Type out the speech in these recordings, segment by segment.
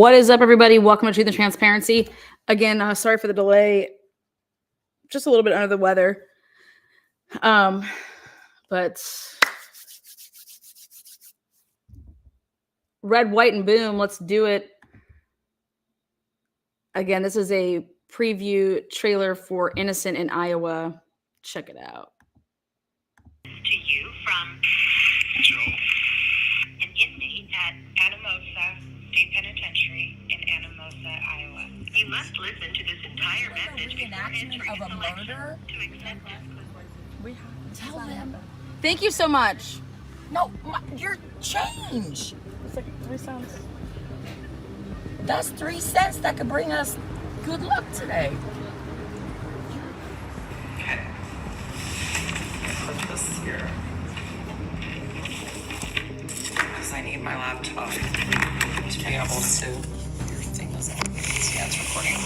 What is up, everybody? Welcome to Truth and Transparency. Again, sorry for the delay. Just a little bit under the weather. But red, white, and boom. Let's do it. Again, this is a preview trailer for Innocent in Iowa. Check it out. To you from Joe, an inmate at Anamosa State Penitentiary in Anamosa, Iowa. You must listen to this entire message before entering a selection to accept this. Tell them. Thank you so much. No, your change. It's like 3 cents. That's 3 cents that could bring us good luck today. Okay. Put this here. Because I need my laptop to be able to. Your thing is on. Yeah, it's recording.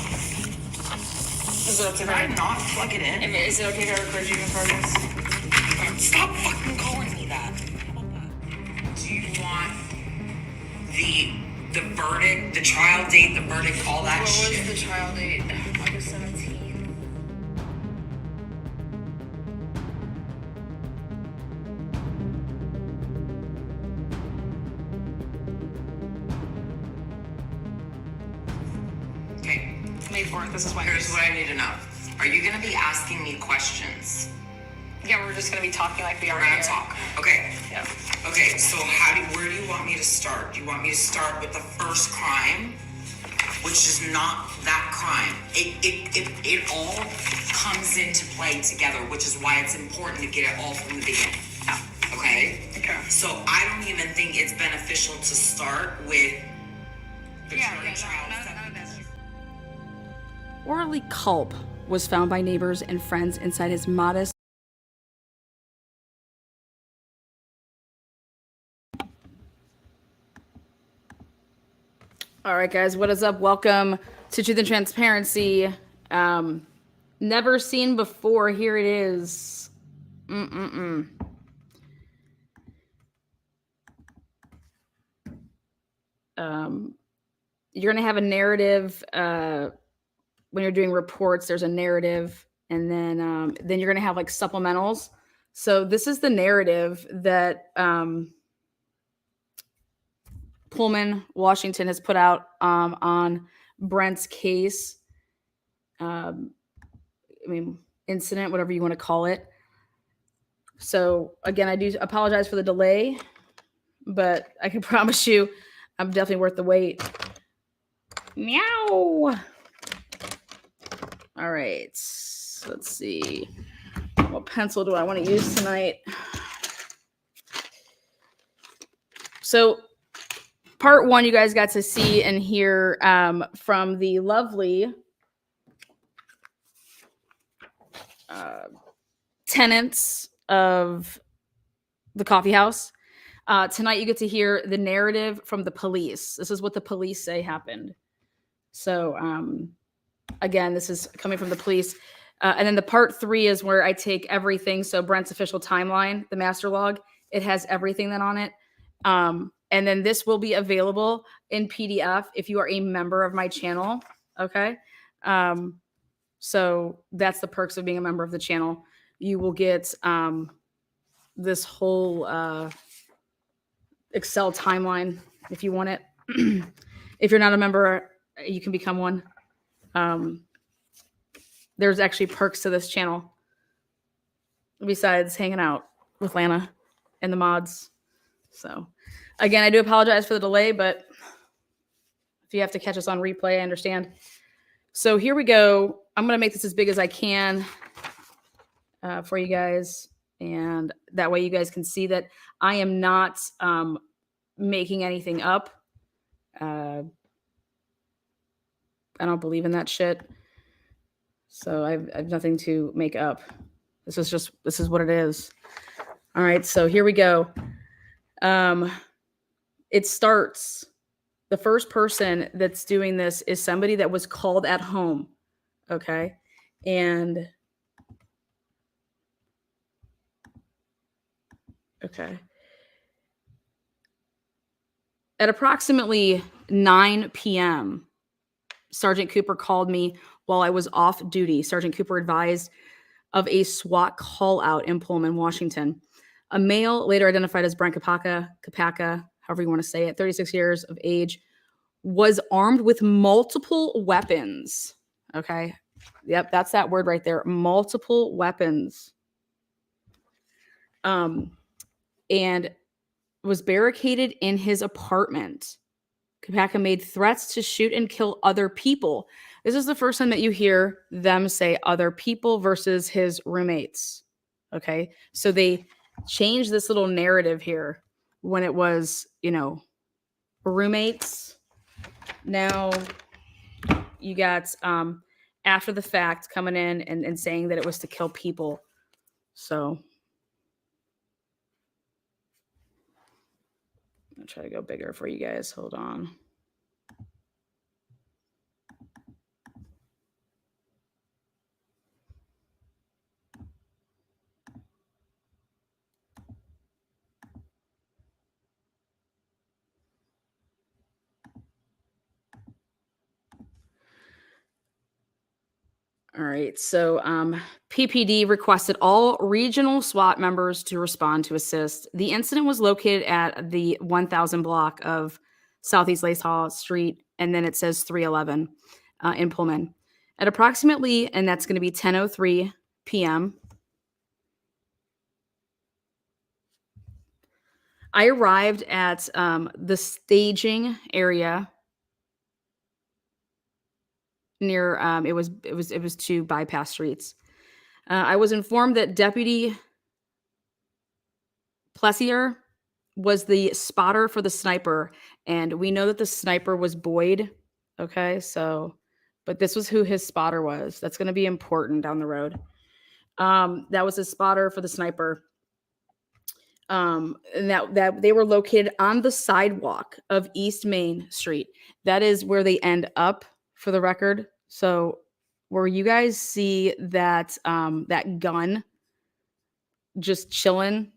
Is it okay? Can I not plug it in? Is it okay if I record you in progress? Stop fucking calling me that. How about that? Do you want the verdict, the trial date, the verdict, all that shit? What was the trial date? August 17th. Okay. May 4th. This is why. Here's what I need to know. Are you going to be asking me questions? Yeah, we're just gonna be talking like we are. We're gonna talk. Okay. Yeah. Okay, so where do you want me to start? Do you want me to start with the first crime, which is not that crime? It all comes into play together, which is why it's important to get it all from the beginning. Yeah. Okay? Okay. So I don't even think it's beneficial to start with the jury trial. Orly Culp was found by neighbors and friends inside his modest All right, guys, what is up? Welcome to Truth and Transparency. Never seen before. Here it is. You're gonna have a narrative when you're doing reports. There's a narrative, and then you're gonna have like supplementals. So this is the narrative that Pullman, Washington has put out on Brent's case. Incident, whatever you want to call it. So again, I do apologize for the delay, but I can promise you I'm definitely worth the wait. Meow. All right, let's see. What pencil do I want to use tonight? So part 1, you guys got to see and hear from the lovely tenants of the coffee house. Tonight, you get to hear the narrative from the police. This is what the police say happened. So, again, this is coming from the police. And then the part 3 is where I take everything. So Brent's official timeline, the master log, it has everything then on it. And then this will be available in PDF if you are a member of my channel. Okay. So that's the perks of being a member of the channel. You will get this whole Excel timeline if you want it. If you're not a member, you can become one. There's actually perks to this channel besides hanging out with Lana and the mods. So again, I do apologize for the delay, but if you have to catch us on replay, I understand. So here we go. I'm going to make this as big as I can for you guys. And that way you guys can see that I am not making anything up. I don't believe in that shit. So I have nothing to make up. This is what it is. All right. So here we go. It starts, the first person that's doing this is somebody that was called at home. Okay. And okay. At approximately 9 p.m., Sergeant Cooper called me while I was off duty. Sergeant Cooper advised of a SWAT call out in Pullman, Washington. A male, later identified as Brent Kopacka, however you want to say it, 36 years of age, was armed with multiple weapons. Okay. Yep, that's that word right there. Multiple weapons. And was barricaded in his apartment. Kopacka made threats to shoot and kill other people. This is the first time that you hear them say other people versus his roommates. Okay. So they changed this little narrative here when it was, roommates. Now you got after the fact coming in and saying that it was to kill people. So I'll try to go bigger for you guys. Hold on. All right. So PPD requested all regional SWAT members to respond to assist. The incident was located at the 1000 block of Southeast Lace Hall Street, and then it says 311 in Pullman. At approximately, and that's going to be 10:03 p.m., I arrived at the staging area near it was two bypass streets. I was informed that Deputy Plessier was the spotter for the sniper, and we know that the sniper was Boyd. Okay, so but this was who his spotter was. That's going to be important down the road. That was his spotter for the sniper. And that they were located on the sidewalk of East Main Street. That is where they end up, for the record. So where you guys see that that gun just chilling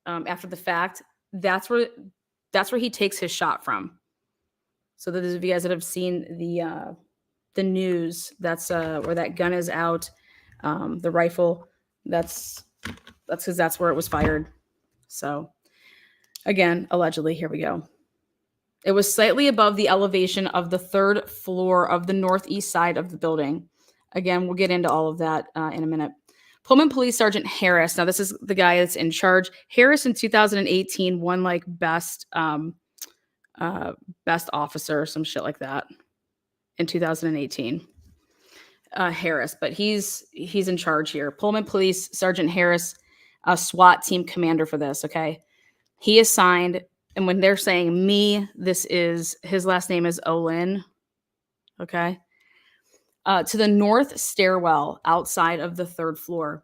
after the fact, that's where he takes his shot from. So that if you guys that have seen the news, that's where that gun is out, the rifle. That's because that's where it was fired. So again, allegedly, here we go. It was slightly above the elevation of the third floor of the northeast side of the building. Again, we'll get into all of that in a minute. Pullman Police Sergeant Harris. Now, this is the guy that's in charge. Harris in 2018 won like best officer, some shit like that in 2018. Harris, but he's in charge here. Pullman Police Sergeant Harris, a SWAT team commander for this. Okay, he assigned, and when they're saying me, this is his last name is Olin. Okay, to the north stairwell outside of the third floor.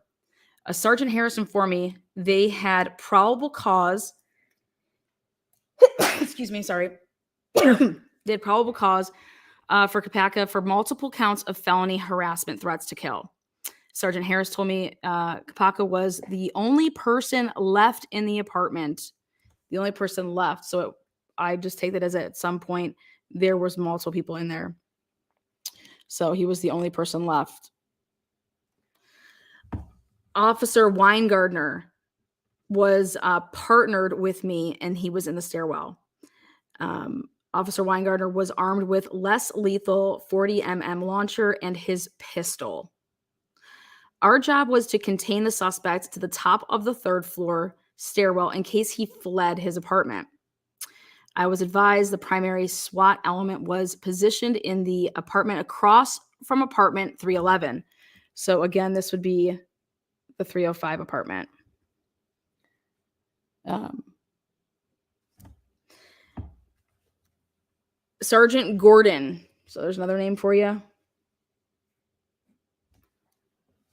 Sergeant Harris informed me they had probable cause. Excuse me, sorry. They had probable cause for Kopacka for multiple counts of felony harassment threats to kill. Sergeant Harris told me Kopacka was the only person left in the apartment. The only person left. So I just take that as at some point there was multiple people in there. So he was the only person left. Officer Weingartner was partnered with me, and he was in the stairwell. Officer Weingartner was armed with less lethal 40mm launcher and his pistol. Our job was to contain the suspect to the top of the third floor stairwell in case he fled his apartment. I was advised the primary SWAT element was positioned in the apartment across from apartment 311. So again, this would be the 305 apartment. Sergeant Gordon, so there's another name for you,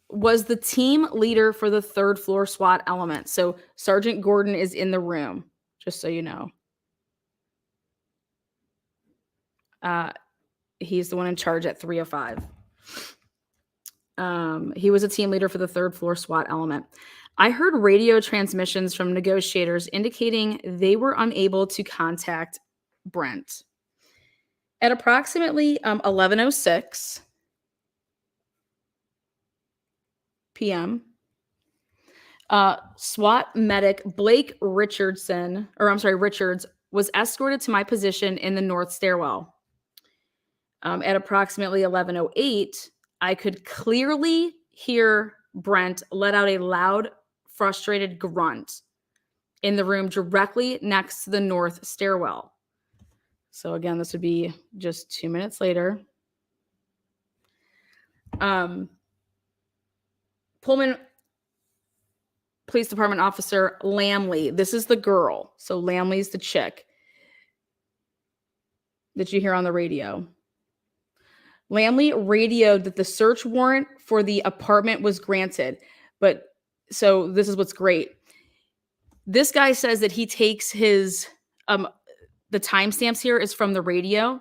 was the team leader for the third floor SWAT element. So Sergeant Gordon is in the room, just so you know. He's the one in charge at 305. He was a team leader for the third floor SWAT element. I heard radio transmissions from negotiators indicating they were unable to contact Brent. At approximately 11:06 p.m., SWAT medic Blake Richards was escorted to my position in the north stairwell. At approximately 11:08, I could clearly hear Brent let out a loud, frustrated grunt in the room directly next to the north stairwell. So again, this would be just 2 minutes later. Pullman Police Department Officer Lamley, this is the girl. So Lamley's the chick that you hear on the radio. Lamley radioed that the search warrant for the apartment was granted. But so this is what's great. This guy says that he takes his, the timestamps here is from the radio.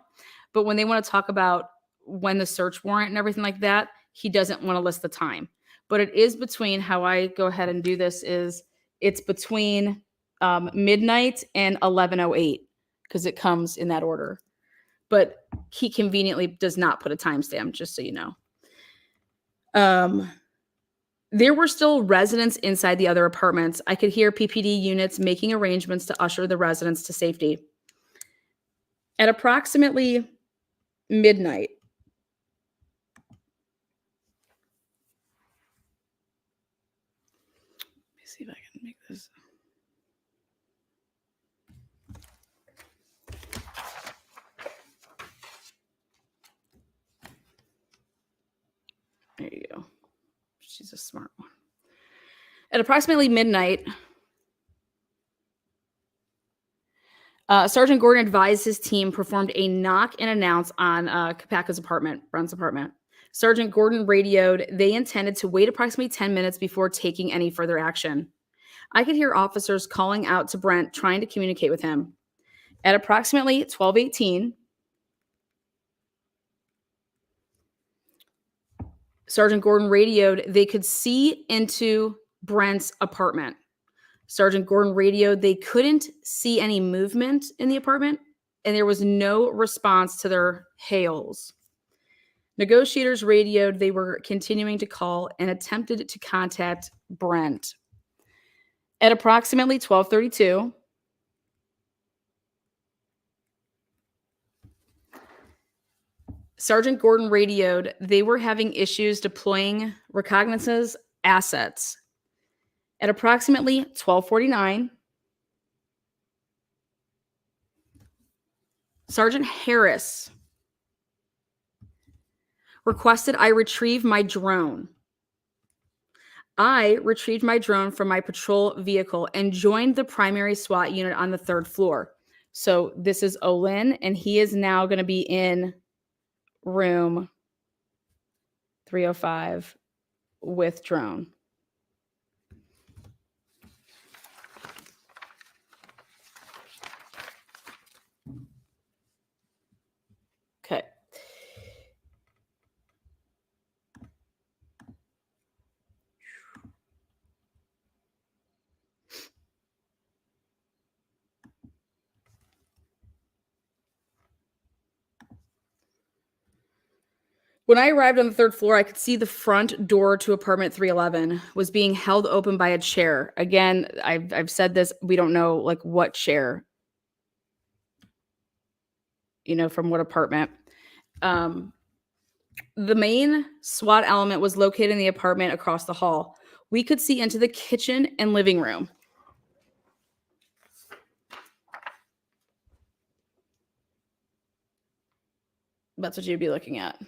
But when they want to talk about when the search warrant and everything like that, he doesn't want to list the time. But it is between, how I go ahead and do this is it's between midnight and 11:08 because it comes in that order. But he conveniently does not put a timestamp, just so you know. There were still residents inside the other apartments. I could hear PPD units making arrangements to usher the residents to safety. At approximately midnight, let me see if I can make this. There you go. She's a smart one. At approximately midnight, Sergeant Gordon advised his team performed a knock and announce on Kopacka's apartment, Brent's apartment. Sergeant Gordon radioed they intended to wait approximately 10 minutes before taking any further action. I could hear officers calling out to Brent, trying to communicate with him. At approximately 12:18, Sergeant Gordon radioed they could see into Brent's apartment. Sergeant Gordon radioed they couldn't see any movement in the apartment, and there was no response to their hails. Negotiators radioed they were continuing to call and attempted to contact Brent. At approximately 12:32, Sergeant Gordon radioed they were having issues deploying reconnaissance assets. At approximately 12:49, Sergeant Harris requested I retrieve my drone. I retrieved my drone from my patrol vehicle and joined the primary SWAT unit on the 3rd floor. So this is Olin, and he is now going to be in room 305 with drone. Okay. When I arrived on the 3rd floor, I could see the front door to apartment 311 was being held open by a chair. Again, I've said this, we don't know like what chair, from what apartment. The main SWAT element was located in the apartment across the hall. We could see into the kitchen and living room. That's what you'd be looking at.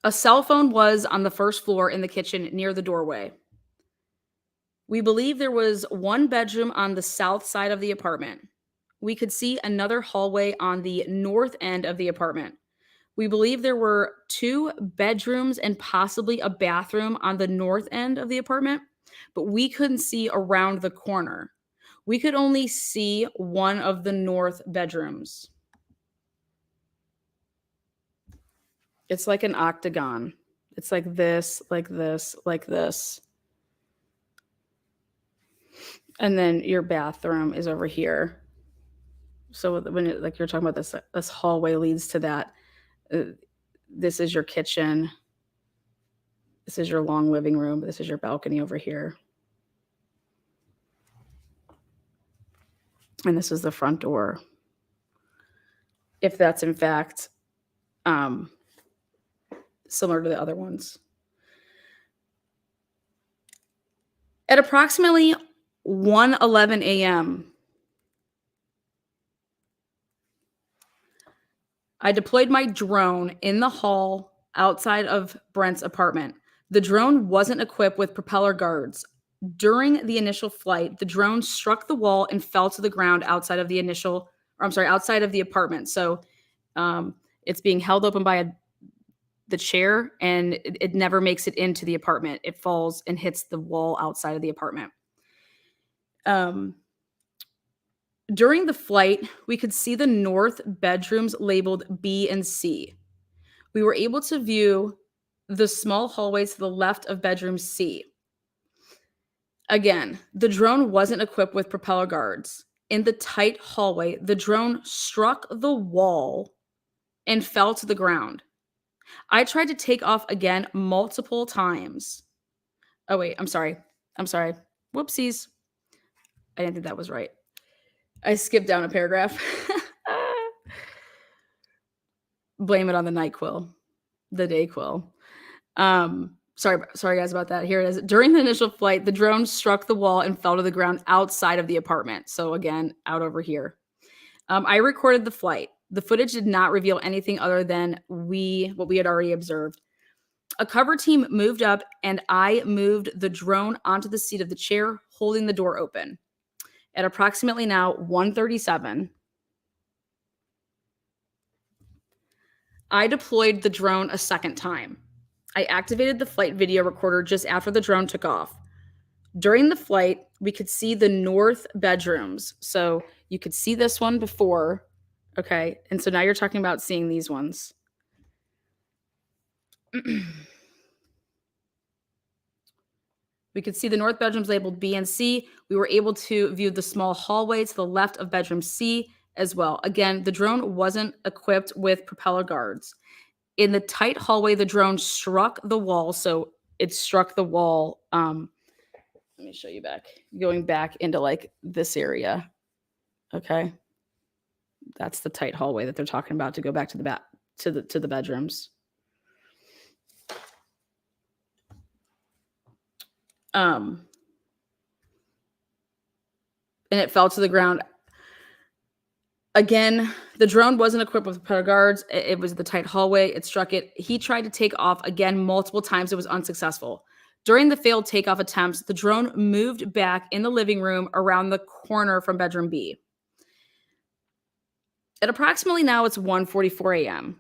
A cell phone was on the 1st floor in the kitchen near the doorway. We believe there was one bedroom on the south side of the apartment. We could see another hallway on the north end of the apartment. We believe there were 2 bedrooms and possibly a bathroom on the north end of the apartment, but we couldn't see around the corner. We could only see one of the north bedrooms. It's like an octagon. It's like this, like this, like this. And then your bathroom is over here. So when like you're talking about this hallway leads to that. This is your kitchen. This is your long living room. This is your balcony over here. And this is the front door. If that's in fact similar to the other ones. At approximately 1:11 a.m., I deployed my drone in the hall outside of Brent's apartment. The drone wasn't equipped with propeller guards. During the initial flight, the drone struck the wall and fell to the ground outside of the outside of the apartment. So it's being held open by the chair, and it never makes it into the apartment. It falls and hits the wall outside of the apartment. During the flight, we could see the north bedrooms labeled B and C. We were able to view the small hallways to the left of bedroom C. Again, the drone wasn't equipped with propeller guards. In the tight hallway, the drone struck the wall and fell to the ground. I tried to take off again multiple times. Oh, wait, I'm sorry. Whoopsies. I didn't think that was right. I skipped down a paragraph. Blame it on the NyQuil, the DayQuil. Sorry guys about that. Here it is. During the initial flight, the drone struck the wall and fell to the ground outside of the apartment. So again, out over here. I recorded the flight. The footage did not reveal anything other than what we had already observed. A cover team moved up, and I moved the drone onto the seat of the chair, holding the door open. At approximately now 1:37, I deployed the drone a second time. I activated the flight video recorder just after the drone took off. During the flight, we could see the north bedrooms. So you could see this one before, okay? And so now you're talking about seeing these ones. We could see the north bedrooms labeled B and C. We were able to view the small hallway to the left of bedroom C as well. Again, the drone wasn't equipped with propeller guards. In the tight hallway, the drone struck the wall. So it struck the wall. Let me show you back. Going back into like this area. Okay. That's the tight hallway that they're talking about to go back to the bedrooms. And it fell to the ground. Again, the drone wasn't equipped with propeller guards. It was the tight hallway. It struck it. He tried to take off again multiple times. It was unsuccessful. During the failed takeoff attempts, the drone moved back in the living room around the corner from bedroom B. At approximately now, it's 1:44 a.m.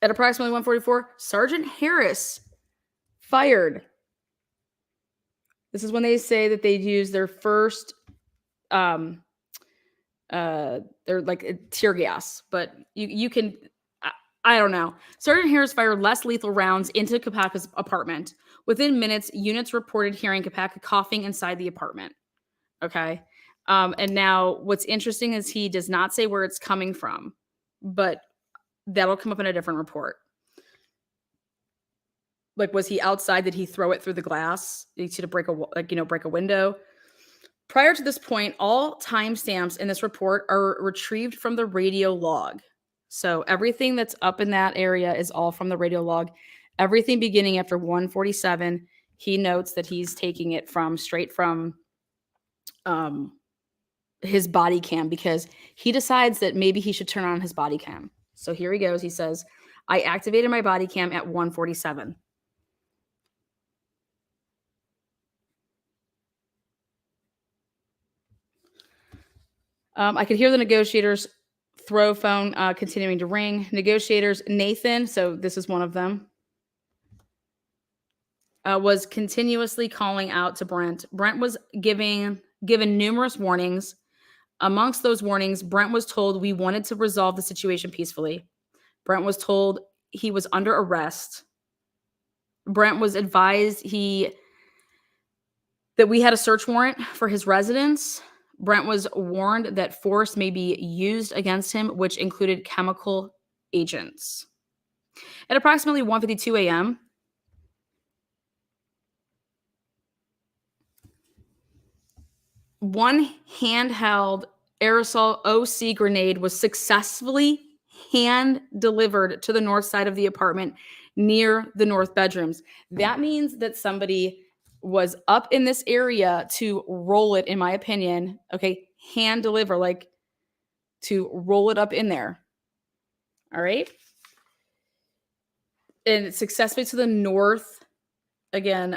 At approximately 1:44, Sergeant Harris fired. This is when they say that they'd use their first, they're like tear gas, but you can, I don't know. Sergeant Harris fired less lethal rounds into Kopacka's apartment. Within minutes, units reported hearing Kopacka coughing inside the apartment. Okay. And now what's interesting is he does not say where it's coming from, but that'll come up in a different report. Like, was he outside? Did he throw it through the glass? Did he break a window? Prior to this point, all timestamps in this report are retrieved from the radio log. So everything that's up in that area is all from the radio log. Everything beginning after 1:47, he notes that he's taking it straight from his body cam, because he decides that maybe he should turn on his body cam. So here he goes. He says, I activated my body cam at 1:47. I could hear the negotiators' throw phone continuing to ring. Negotiators, Nathan, so this is one of them, was continuously calling out to Brent. Brent was given numerous warnings. Amongst those warnings, Brent was told we wanted to resolve the situation peacefully. Brent was told he was under arrest. Brent was advised that we had a search warrant for his residence. Brent was warned that force may be used against him, which included chemical agents. At approximately 1:52 a.m., one handheld aerosol OC grenade was successfully hand delivered to the north side of the apartment near the north bedrooms. That means that somebody was up in this area to roll it, in my opinion. Okay, hand deliver, like to roll it up in there. All right. And successfully to the north, again,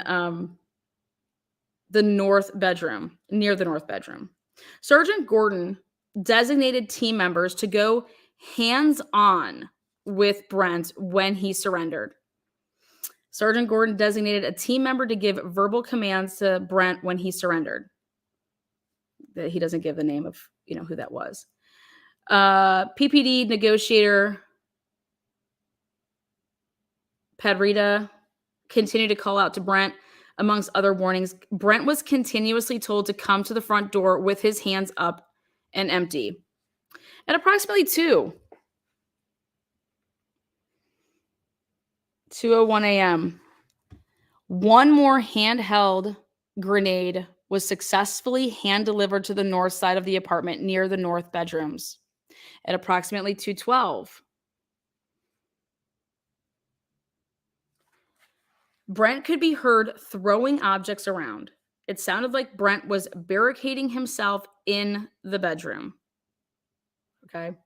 the north bedroom, near the north bedroom. Sergeant Gordon designated team members to go hands-on with Brent when he surrendered. Sergeant Gordon designated a team member to give verbal commands to Brent when he surrendered. He doesn't give the name of, who that was. PPD negotiator Pedrita continued to call out to Brent. Amongst other warnings, Brent was continuously told to come to the front door with his hands up and empty. At approximately 2:01 a.m., one more handheld grenade was successfully hand-delivered to the north side of the apartment near the north bedrooms. At approximately 2:12, Brent could be heard throwing objects around. It sounded like Brent was barricading himself in the bedroom. Okay.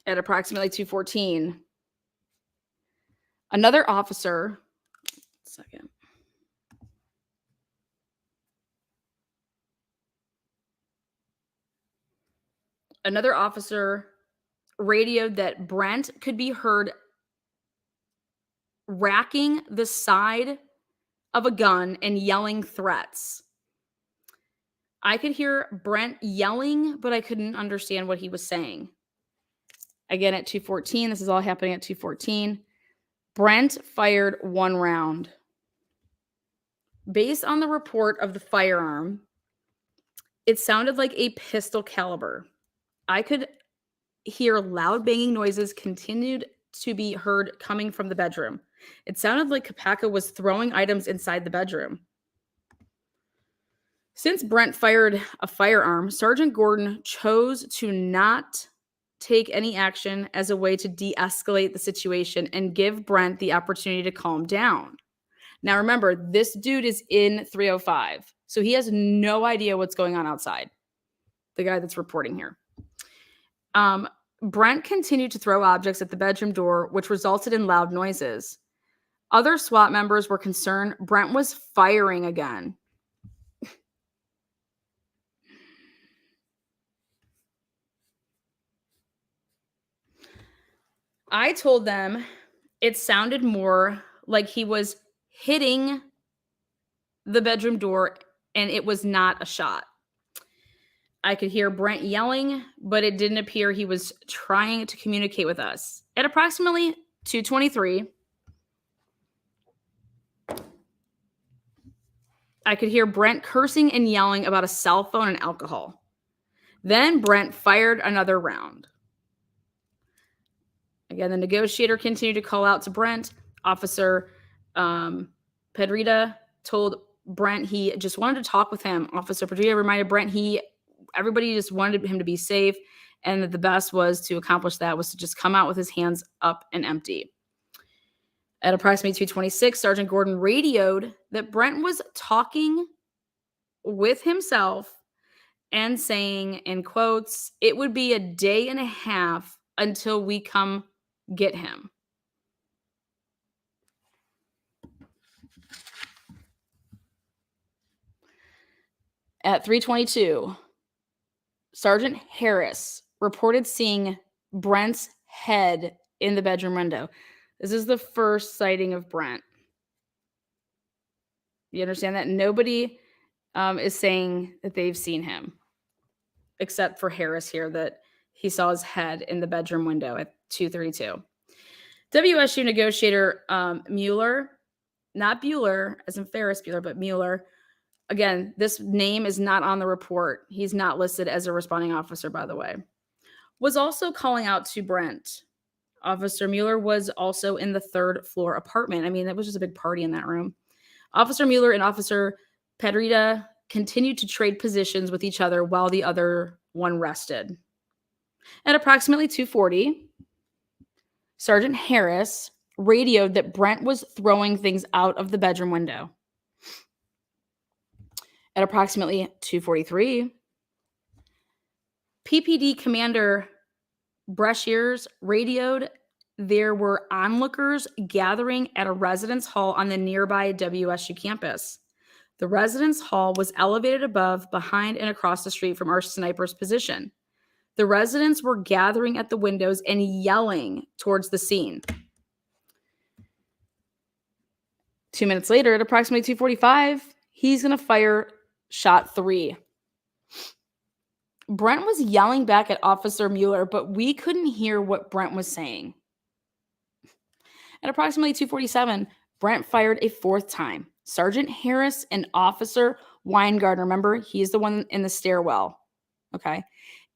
At approximately 2:14, another officer, Another officer radioed that Brent could be heard racking the side of a gun and yelling threats. I could hear Brent yelling, but I couldn't understand what he was saying. Again, at 2:14, this is all happening at 2:14, Brent fired one round. Based on the report of the firearm, it sounded like a pistol caliber. I could hear loud banging noises continued to be heard coming from the bedroom. It sounded like Kopacka was throwing items inside the bedroom. Since Brent fired a firearm, Sergeant Gordon chose to not take any action as a way to de-escalate the situation and give Brent the opportunity to calm down. Now remember, this dude is in 305, so he has no idea what's going on outside, the guy that's reporting here. Brent continued to throw objects at the bedroom door, which resulted in loud noises. Other SWAT members were concerned Brent was firing again. I told them it sounded more like he was hitting the bedroom door and it was not a shot. I could hear Brent yelling, but it didn't appear he was trying to communicate with us. At approximately 2:23, I could hear Brent cursing and yelling about a cell phone and alcohol. Then Brent fired another round. Again, the negotiator continued to call out to Brent. Officer Pedrita told Brent he just wanted to talk with him. Officer Pedrita reminded Brent everybody just wanted him to be safe, and that the best was to accomplish that was to just come out with his hands up and empty. At approximately 2:26, Sergeant Gordon radioed that Brent was talking with himself and saying, in quotes, "It would be a day and a half until we come get him." At 3:22, Sergeant Harris reported seeing Brent's head in the bedroom window. This is the first sighting of Brent. You understand that? Nobody is saying that they've seen him, except for Harris here, that he saw his head in the bedroom window at 2:32. WSU negotiator Mueller, not Bueller, as in Ferris Bueller, but Mueller. Again, this name is not on the report. He's not listed as a responding officer, by the way. Was also calling out to Brent. Officer Mueller was also in the third floor apartment. I mean, that was just a big party in that room. Officer Mueller and Officer Pedrita continued to trade positions with each other while the other one rested. At approximately 2:40, Sergeant Harris radioed that Brent was throwing things out of the bedroom window. At approximately 2:43, PPD Commander Brashears radioed there were onlookers gathering at a residence hall on the nearby WSU campus. The residence hall was elevated above, behind, and across the street from our sniper's position. The residents were gathering at the windows and yelling towards the scene. 2 minutes later, at approximately 2:45, he's going to fire shot 3. Brent was yelling back at Officer Mueller, but we couldn't hear what Brent was saying. At approximately 2:47, Brent fired a 4th time. Sergeant Harris and Officer Weingardner, remember, he's the one in the stairwell, okay,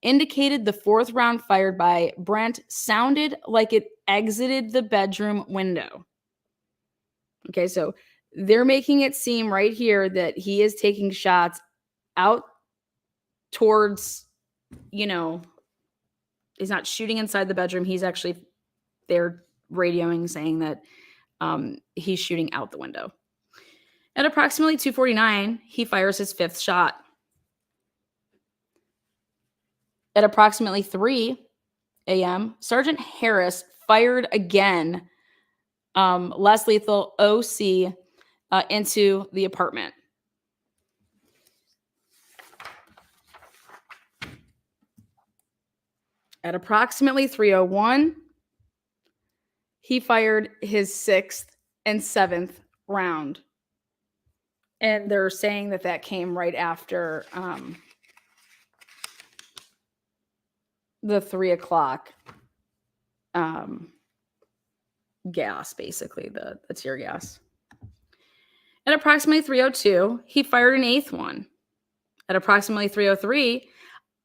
indicated the 4th round fired by Brent sounded like it exited the bedroom window. Okay, so they're making it seem right here that he is taking shots out towards, he's not shooting inside the bedroom. He's actually, they're radioing saying that he's shooting out the window. At approximately 2:49, he fires his 5th shot. At approximately 3 a.m., Sergeant Harris fired again, less lethal OC, into the apartment. At approximately 3:01, he fired his 6th and 7th round. And they're saying that that came right after the 3 o'clock gas, basically, the tear gas. At approximately 3:02, he fired an 8th one. At approximately 3:03,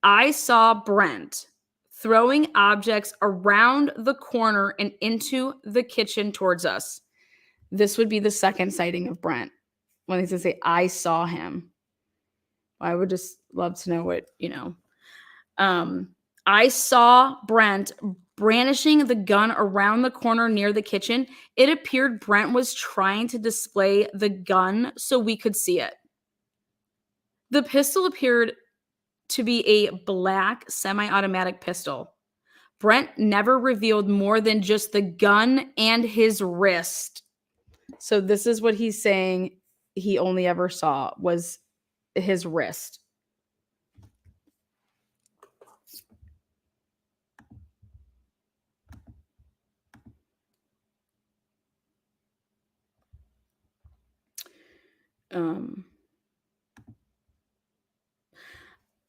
I saw Brent throwing objects around the corner and into the kitchen towards us. This would be the 2nd sighting of Brent. When they say, I saw him. I would just love to know what, I saw Brent brandishing the gun around the corner near the kitchen. It appeared Brent was trying to display the gun so we could see it. The pistol appeared to be a black semi-automatic pistol. Brent never revealed more than just the gun and his wrist. So this is what he's saying he only ever saw was his wrist.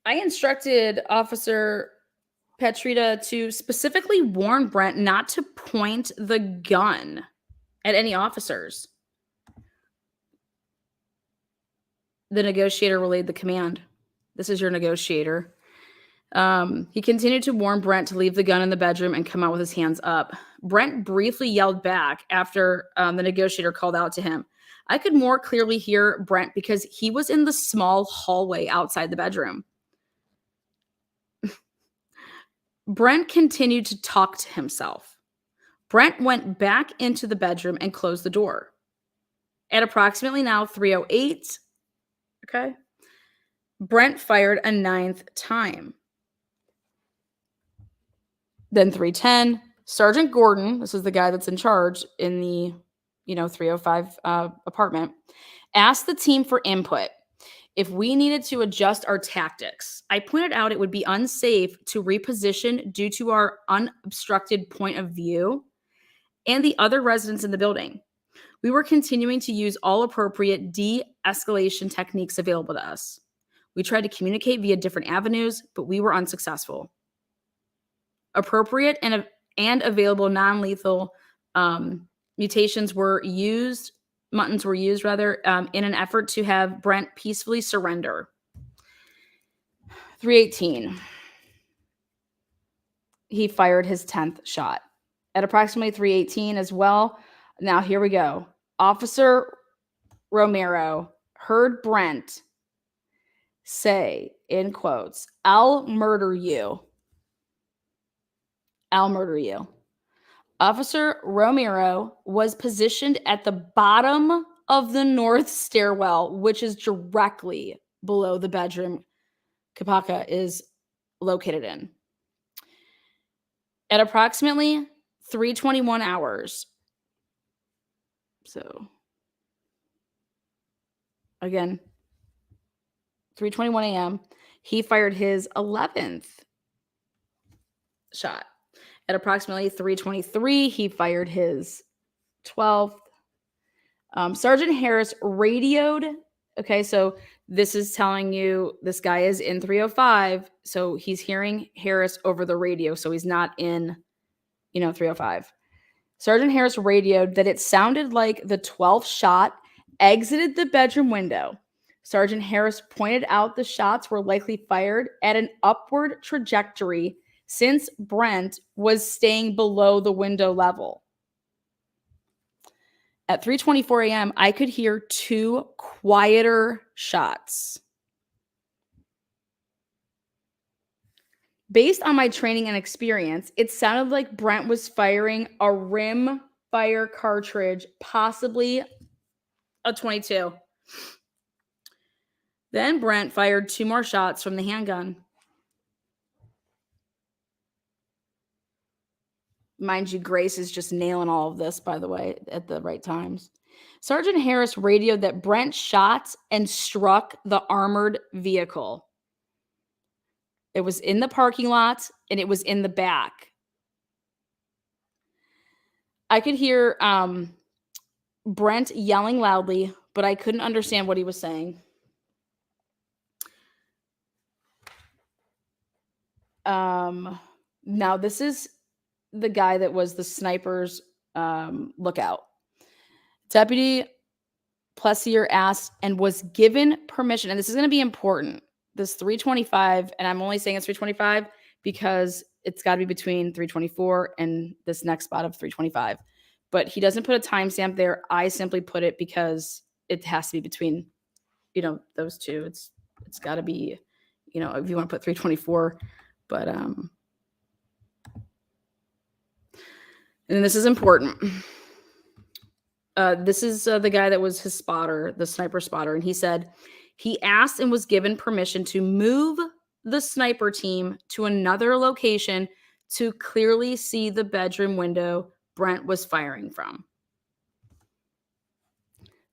I instructed Officer Petrita to specifically warn Brent not to point the gun at any officers. The negotiator relayed the command. This is your negotiator. He continued to warn Brent to leave the gun in the bedroom and come out with his hands up. Brent briefly yelled back after the negotiator called out to him. I could more clearly hear Brent because he was in the small hallway outside the bedroom. Brent continued to talk to himself. Brent went back into the bedroom and closed the door. At approximately now 3:08, okay, Brent fired a 9th time. Then 3:10, Sergeant Gordon, this is the guy that's in charge in the 305 apartment, asked the team for input if we needed to adjust our tactics. I pointed out it would be unsafe to reposition due to our unobstructed point of view and the other residents in the building. We were continuing to use all appropriate de-escalation techniques available to us. We tried to communicate via different avenues, but we were unsuccessful. Appropriate and available non-lethal muttons were used, in an effort to have Brent peacefully surrender. 3:18. He fired his 10th shot. At approximately 3:18 as well. Now here we go. Officer Romero heard Brent say, in quotes, "I'll murder you. I'll murder you." Officer Romero was positioned at the bottom of the north stairwell, which is directly below the bedroom Kopacka is located in. At approximately 3:21 hours. So, again, 3:21 a.m., he fired his 11th shot. At approximately 3:23, he fired his 12th. Sergeant Harris radioed. Okay, so this is telling you this guy is in 305. So he's hearing Harris over the radio. So he's not in, 305. Sergeant Harris radioed that it sounded like the 12th shot exited the bedroom window. Sergeant Harris pointed out the shots were likely fired at an upward trajectory since Brent was staying below the window level. At 3:24 a.m., I could hear 2 quieter shots. Based on my training and experience, it sounded like Brent was firing a rim fire cartridge, possibly a .22. Then Brent fired 2 more shots from the handgun. Mind you, Grace is just nailing all of this, by the way, at the right times. Sergeant Harris radioed that Brent shot and struck the armored vehicle. It was in the parking lot, and it was in the back. I could hear Brent yelling loudly, but I couldn't understand what he was saying. Now, this is the guy that was the sniper's lookout. Deputy Plessier asked and was given permission, and this is going to be important. This 3:25, and I'm only saying it's 3:25 because it's got to be between 3:24 and this next spot of 3:25. But he doesn't put a timestamp there. I simply put it because it has to be between, those two. It's got to be, if you want to put 3:24, but and this is important. This is the guy that was his spotter, the sniper spotter, and he said he asked and was given permission to move the sniper team to another location to clearly see the bedroom window Brent was firing from.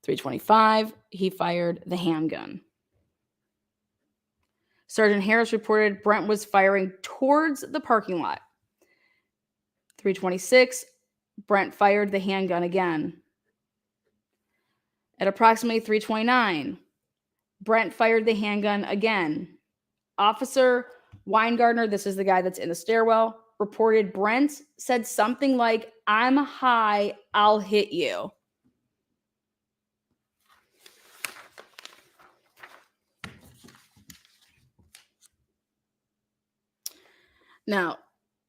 3:25, he fired the handgun. Sergeant Harris reported Brent was firing towards the parking lot. 3:26, Brent fired the handgun again. At approximately 3:29, Brent fired the handgun again. Officer Weingartner, this is the guy that's in the stairwell, reported Brent said something like, "I'm high, I'll hit you." Now,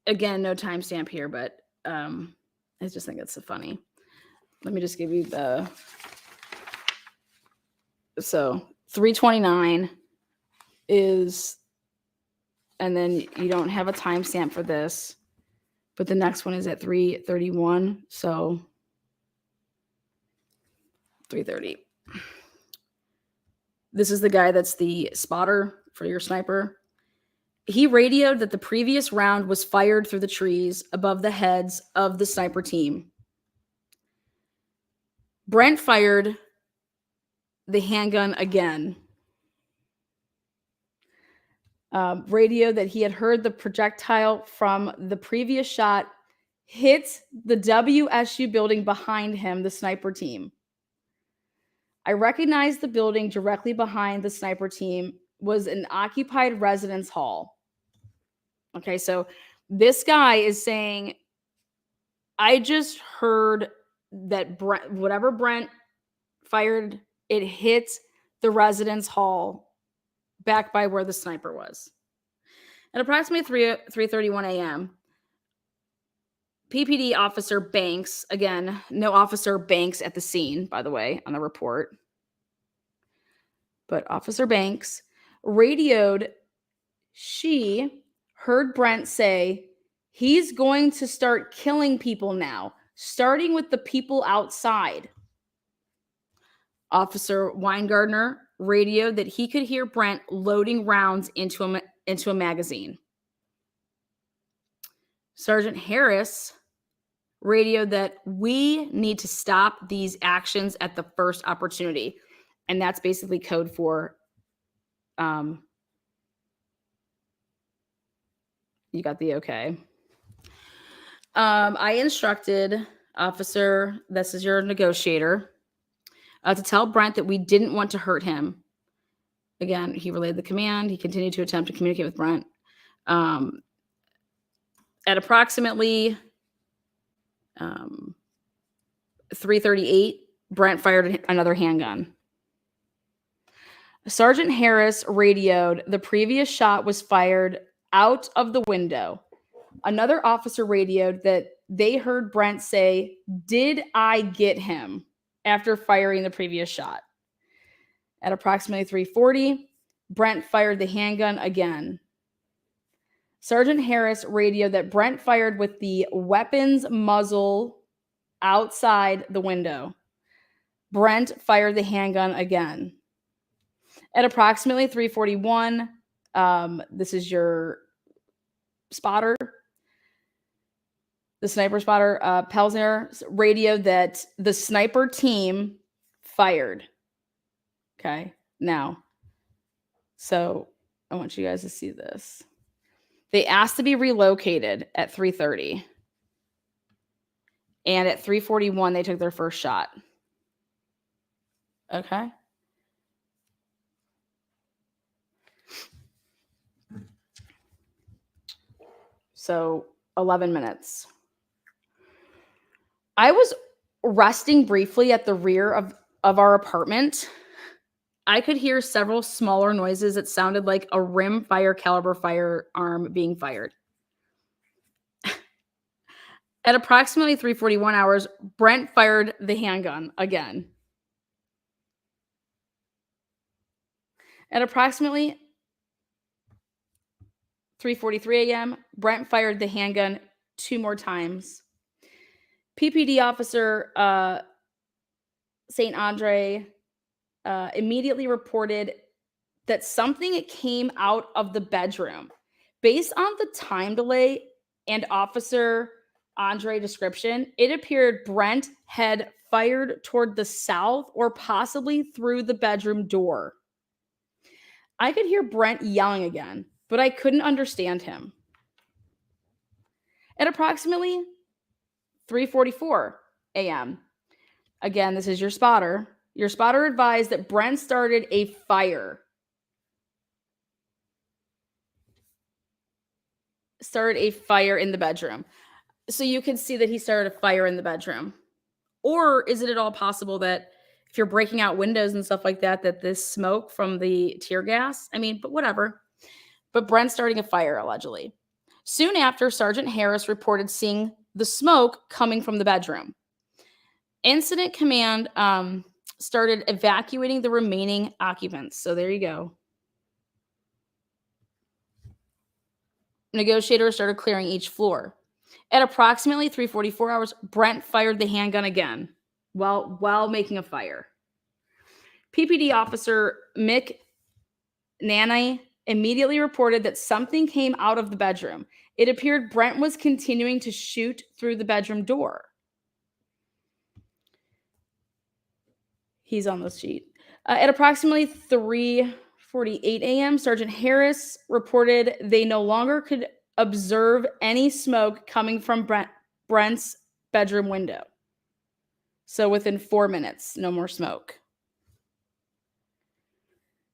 again, no timestamp here, but I just think it's so funny. Let me just give you so 3:29 is, and then you don't have a timestamp for this, but the next one is at 3:31, so 3:30. This is the guy that's the spotter for your sniper. He radioed that the previous round was fired through the trees above the heads of the sniper team. Brent fired the handgun again. Radio that he had heard the projectile from the previous shot hit the WSU building behind him, the sniper team. I recognized the building directly behind the sniper team was an occupied residence hall. Okay, so this guy is saying, I just heard that whatever Brent fired, it hit the residence hall back by where the sniper was. At approximately 3:31 a.m., PPD officer Banks, again, no officer Banks at the scene, by the way, on the report, but Officer Banks radioed she heard Brent say, he's going to start killing people now, starting with the people outside. Officer Weingartner radioed that he could hear Brent loading rounds into a magazine. Sergeant Harris radioed that we need to stop these actions at the first opportunity. And that's basically code for you got the okay. I instructed Officer, this is your negotiator, to tell Brent that we didn't want to hurt him. Again, he relayed the command. He continued to attempt to communicate with Brent. At approximately 3:38, Brent fired another handgun. Sergeant Harris radioed the previous shot was fired out of the window. Another officer radioed that they heard Brent say, "Did I get him?" after firing the previous shot. At approximately 3:40, Brent fired the handgun again. Sergeant Harris radioed that Brent fired with the weapon's muzzle outside the window. Brent fired the handgun again. At approximately 3:41, this is your spotter, the sniper spotter, Pelzner radioed that the sniper team fired. Okay, now, so I want you guys to see this. They asked to be relocated at 3:30. And at 3:41, they took their first shot. Okay. So 11 minutes. I was resting briefly at the rear of our apartment. I could hear several smaller noises that sounded like a rim fire caliber firearm being fired. At approximately 3:41 hours, Brent fired the handgun again. At approximately 3:43 a.m., Brent fired the handgun 2 more times. PPD officer St. Andre immediately reported that something came out of the bedroom. Based on the time delay and Officer Andre description, it appeared Brent had fired toward the south or possibly through the bedroom door. I could hear Brent yelling again, but I couldn't understand him. At approximately 3:44 a.m., again, this is your spotter. Your spotter advised that Brent started a fire. Started a fire in the bedroom. So you can see that he started a fire in the bedroom. Or is it at all possible that if you're breaking out windows and stuff like that, that this smoke from the tear gas, I mean, but whatever. But Brent starting a fire, allegedly. Soon after, Sergeant Harris reported seeing the smoke coming from the bedroom. Incident command started evacuating the remaining occupants. So there you go. Negotiators started clearing each floor. At approximately 3:44 hours, Brent fired the handgun again while making a fire. PPD officer Mick Nanny immediately reported that something came out of the bedroom. It appeared Brent was continuing to shoot through the bedroom door. He's on the sheet. At approximately 3:48 a.m., Sergeant Harris reported they no longer could observe any smoke coming from Brent's bedroom window. So within 4 minutes, no more smoke.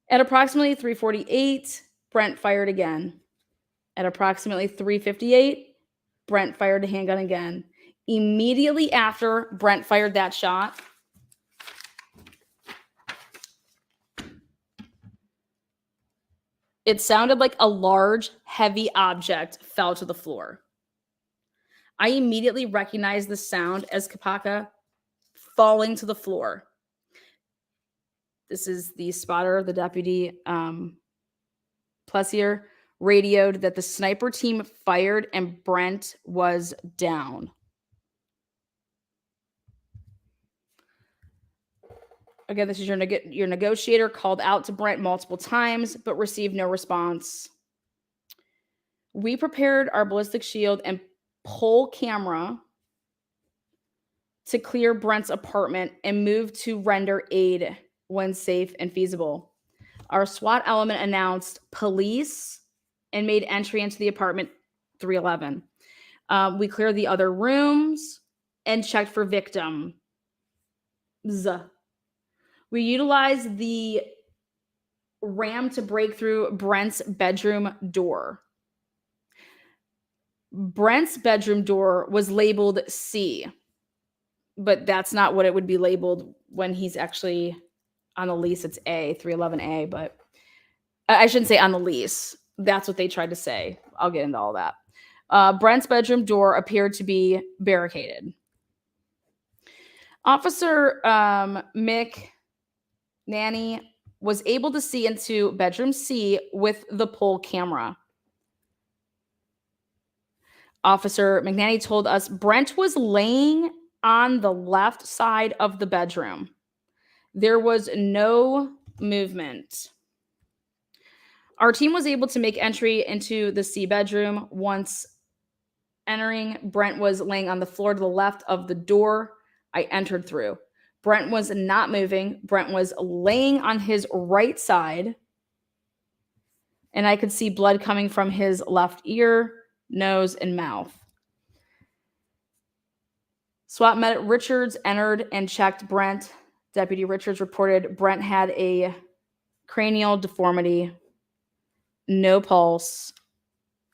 At approximately 3:48, Brent fired again. At approximately 3:58, Brent fired a handgun again. Immediately after Brent fired that shot, it sounded like a large, heavy object fell to the floor. I immediately recognized the sound as Kopacka falling to the floor. This is the spotter, the deputy Plessier, radioed that the sniper team fired and Brent was down. Again, this is your negotiator called out to Brent multiple times, but received no response. We prepared our ballistic shield and pole camera to clear Brent's apartment and moved to render aid when safe and feasible. Our SWAT element announced police and made entry into the apartment 311. We cleared the other rooms and checked for victims. We utilized the ram to break through Brent's bedroom door. Brent's bedroom door was labeled C, but that's not what it would be labeled when he's actually on the lease. It's A, 311A, but I shouldn't say on the lease. That's what they tried to say. I'll get into all that. Brent's bedroom door appeared to be barricaded. Officer Mick Nanny was able to see into bedroom C with the pole camera. Officer McNanny told us Brent was laying on the left side of the bedroom. There was no movement. Our team was able to make entry into the C bedroom. Once entering, Brent was laying on the floor to the left of the door I entered through. Brent was not moving. Brent was laying on his right side, and I could see blood coming from his left ear, nose, and mouth. SWAT medic Richards entered and checked Brent. Deputy Richards reported Brent had a cranial deformity, no pulse,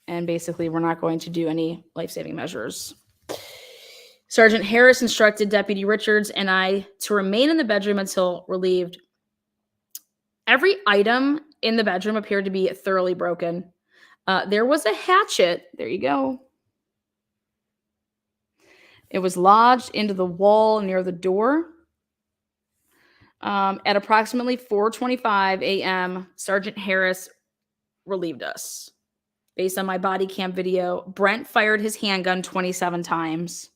and basically we're not going to do any life-saving measures. Sergeant Harris instructed Deputy Richards and I to remain in the bedroom until relieved. Every item in the bedroom appeared to be thoroughly broken. There was a hatchet. There you go. It was lodged into the wall near the door. At approximately 4:25 a.m., Sergeant Harris relieved us. Based on my body cam video, Brent fired his handgun 27 times.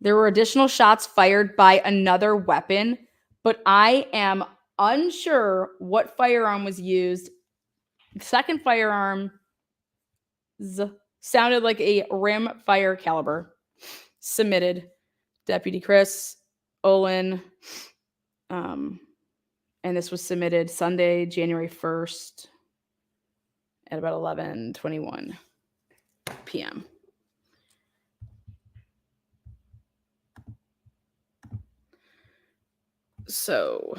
There were additional shots fired by another weapon, but I am unsure what firearm was used. The second firearm sounded like a rim fire caliber. Submitted. Deputy Chris Olin. And this was submitted Sunday, January 1st at about 11:21 p.m. So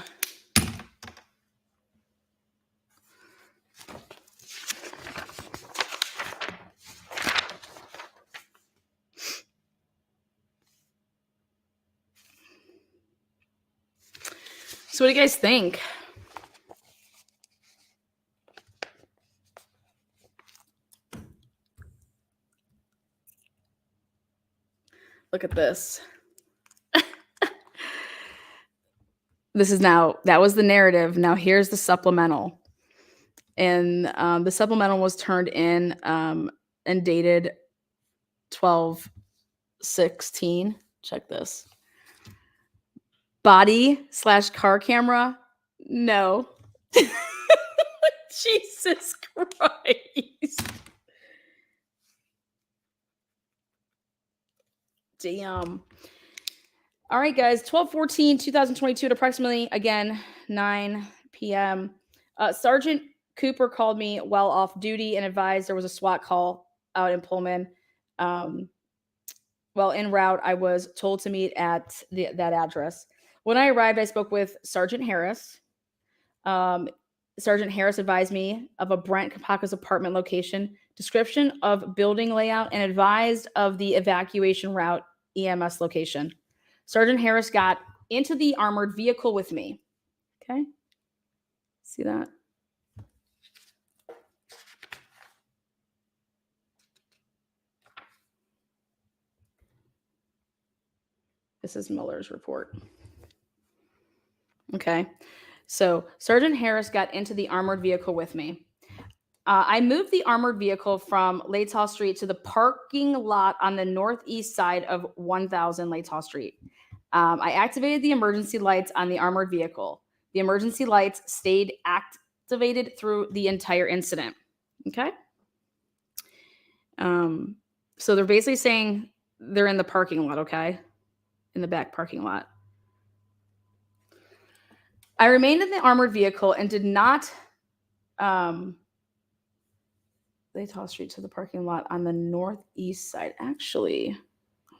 what do you guys think? Look at this. That was the narrative. Now here's the supplemental. And the supplemental was turned in and dated 12/16. Check this. Body/car camera? No. Jesus Christ. Damn. All right, guys. 12/14/2022 at approximately, again, 9 p.m. Sergeant Cooper called me while off duty and advised there was a SWAT call out in Pullman. While en route, I was told to meet at that address. When I arrived, I spoke with Sergeant Harris. Sergeant Harris advised me of a Brent Kopacka's apartment location, description of building layout, and advised of the evacuation route EMS location. Sergeant Harris got into the armored vehicle with me. Okay. See that? This is Miller's report. Okay. So Sergeant Harris got into the armored vehicle with me. I moved the armored vehicle from Latall Street to the parking lot on the northeast side of 1000 Latall Street. I activated the emergency lights on the armored vehicle. The emergency lights stayed activated through the entire incident. Okay. So they're basically saying they're in the parking lot, okay? In the back parking lot. I remained in the armored vehicle and did not Latall Street to the parking lot on the northeast side. Actually, on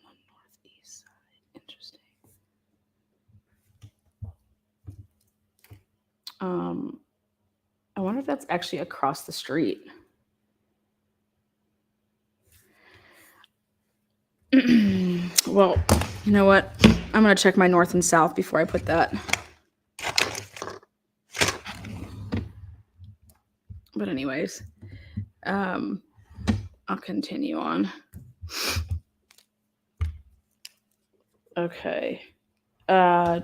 the northeast side. Interesting. I wonder if that's actually across the street. Well, you know what? I'm going to check my north and south before I put that. But anyways, I'll continue on. Okay. I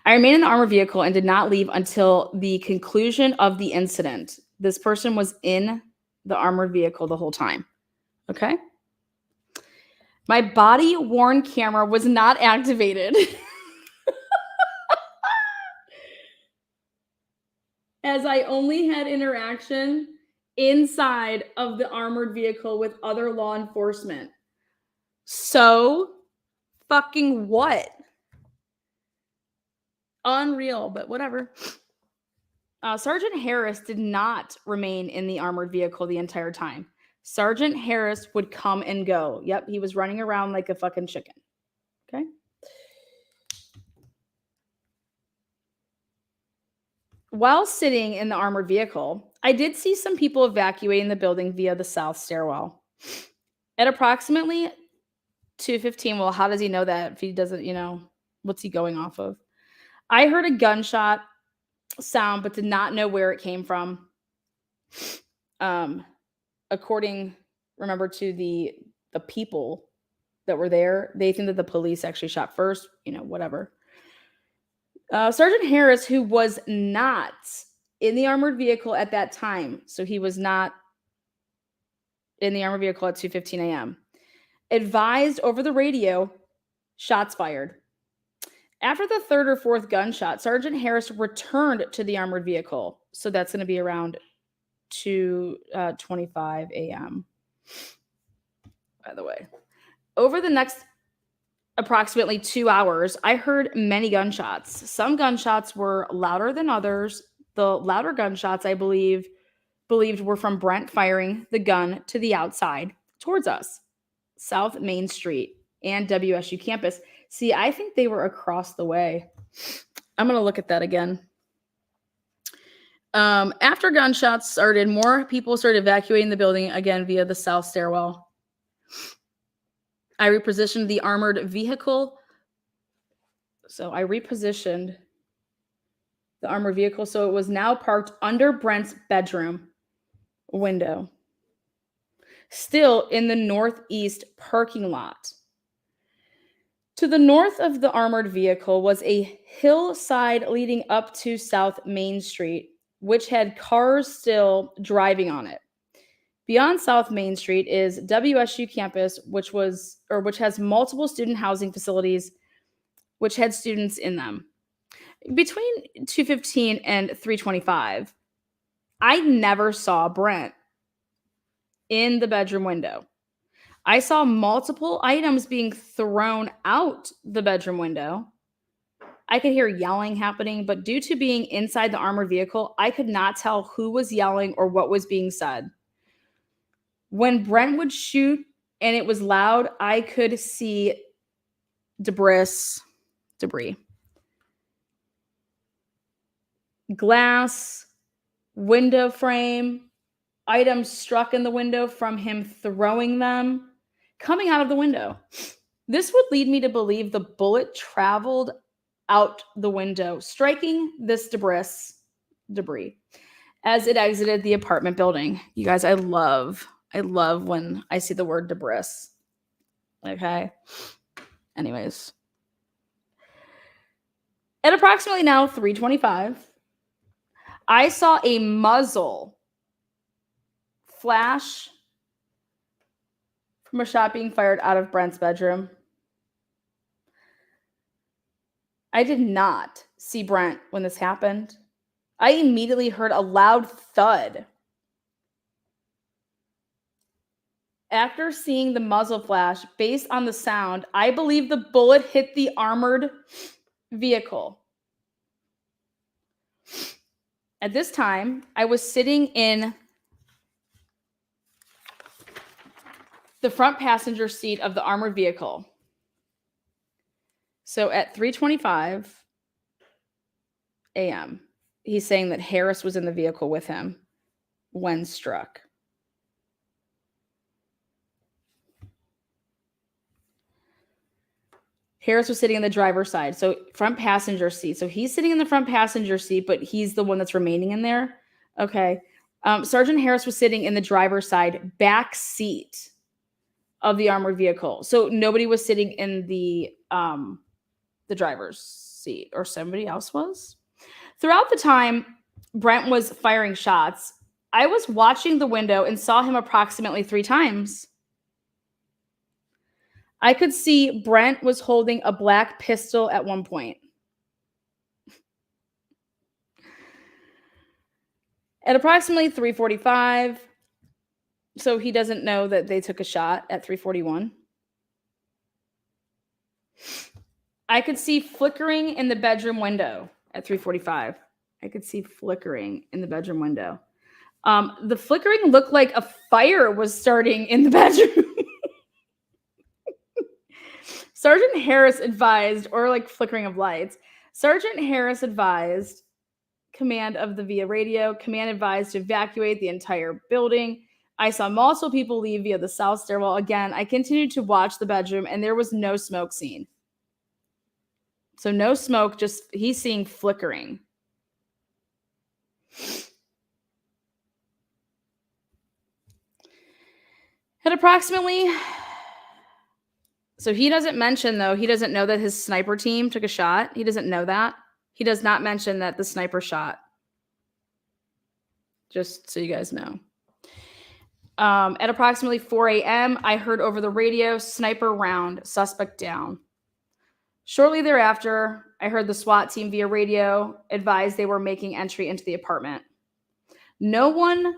remained in the armored vehicle and did not leave until the conclusion of the incident. This person was in the armored vehicle the whole time. Okay. My body-worn camera was not activated. As I only had interaction inside of the armored vehicle with other law enforcement. So fucking what? Unreal, but whatever. Sergeant Harris did not remain in the armored vehicle the entire time. Sergeant Harris would come and go. Yep, he was running around like a fucking chicken. Okay. While sitting in the armored vehicle, I did see some people evacuating the building via the south stairwell. At approximately 2:15, well, how does he know that if he doesn't, what's he going off of? I heard a gunshot sound, but did not know where it came from. According, remember, to the people that were there, they think that the police actually shot first, whatever. Sergeant Harris, who was not in the armored vehicle at that time, so he was not in the armored vehicle at 2:15 a.m., advised over the radio, shots fired. After the third or fourth gunshot, Sergeant Harris returned to the armored vehicle. So that's going to be around 2:25 a.m. By the way, over the next approximately 2 hours, I heard many gunshots. Some gunshots were louder than others. The louder gunshots, I believed were from Brent firing the gun to the outside towards us, South Main Street and WSU campus. See, I think they were across the way. I'm going to look at that again. After gunshots started, more people started evacuating the building again via the south stairwell. I repositioned the armored vehicle. So I repositioned the armored vehicle so it was now parked under Brent's bedroom window, still in the northeast parking lot. To the north of the armored vehicle was a hillside leading up to South Main Street, which had cars still driving on it. Beyond South Main Street is WSU campus, which has multiple student housing facilities, which had students in them. Between 2:15 and 3:25, I never saw Brent in the bedroom window. I saw multiple items being thrown out the bedroom window. I could hear yelling happening, but due to being inside the armored vehicle, I could not tell who was yelling or what was being said. When Brent would shoot and it was loud, I could see debris. glass, window frame, items struck in the window from him throwing them, coming out of the window. This would lead me to believe the bullet traveled out the window, striking this debris as it exited the apartment building. You guys, I love when I see the word debris. Okay. Anyways. At approximately now 3:25, I saw a muzzle flash from a shot being fired out of Brent's bedroom. I did not see Brent when this happened. I immediately heard a loud thud. After seeing the muzzle flash, based on the sound, I believe the bullet hit the armored vehicle. At this time, I was sitting in the front passenger seat of the armored vehicle. So at 3:25 a.m., he's saying that Harris was in the vehicle with him when struck. Harris was sitting in the driver's side, so front passenger seat. So he's sitting in the front passenger seat, but he's the one that's remaining in there. Okay. Sergeant Harris was sitting in the driver's side back seat of the armored vehicle. So nobody was sitting in the driver's seat, or somebody else was. Throughout the time Brent was firing shots, I was watching the window and saw him approximately 3 times. I could see Brent was holding a black pistol at one point. At approximately 3:45, so he doesn't know that they took a shot at 3:41. I could see flickering in the bedroom window at 3:45. I could see flickering in the bedroom window. The flickering looked like a fire was starting in the bedroom. Sergeant Harris advised, or like flickering of lights. Sergeant Harris advised command of the via radio. Command advised to evacuate the entire building. I saw multiple people leave via the south stairwell. Again, I continued to watch the bedroom, and there was no smoke seen. So no smoke, just he's seeing flickering. At approximately, so he doesn't mention, though, he doesn't know that his sniper team took a shot. He doesn't know that. He does not mention that the sniper shot. Just so you guys know. At approximately 4 a.m., I heard over the radio, sniper round, suspect down. Shortly thereafter, I heard the SWAT team via radio advise they were making entry into the apartment. No one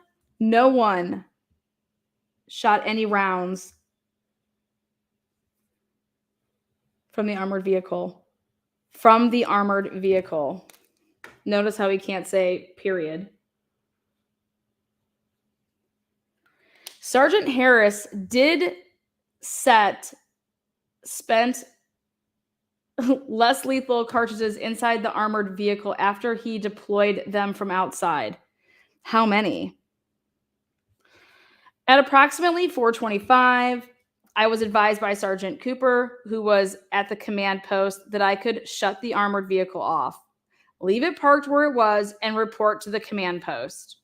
shot any rounds from the armored vehicle. Notice how he can't say period. Sergeant Harris did spent less lethal cartridges inside the armored vehicle after he deployed them from outside. How many? At approximately 4:25, I was advised by Sergeant Cooper, who was at the command post, that I could shut the armored vehicle off, leave it parked where it was, and report to the command post.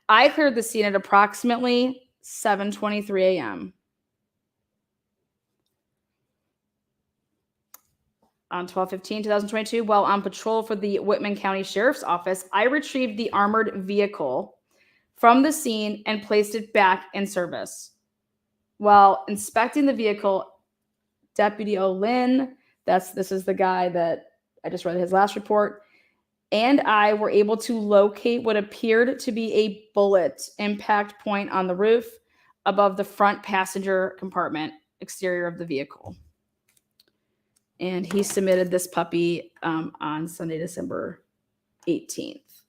I cleared the scene at approximately 7:23 a.m. On 12/15/2022, while on patrol for the Whitman County Sheriff's Office, I retrieved the armored vehicle from the scene and placed it back in service. While inspecting the vehicle, Deputy O'Lynn, this is the guy that I just read his last report, and I were able to locate what appeared to be a bullet impact point on the roof above the front passenger compartment exterior of the vehicle. And he submitted this puppy on Sunday, December 18th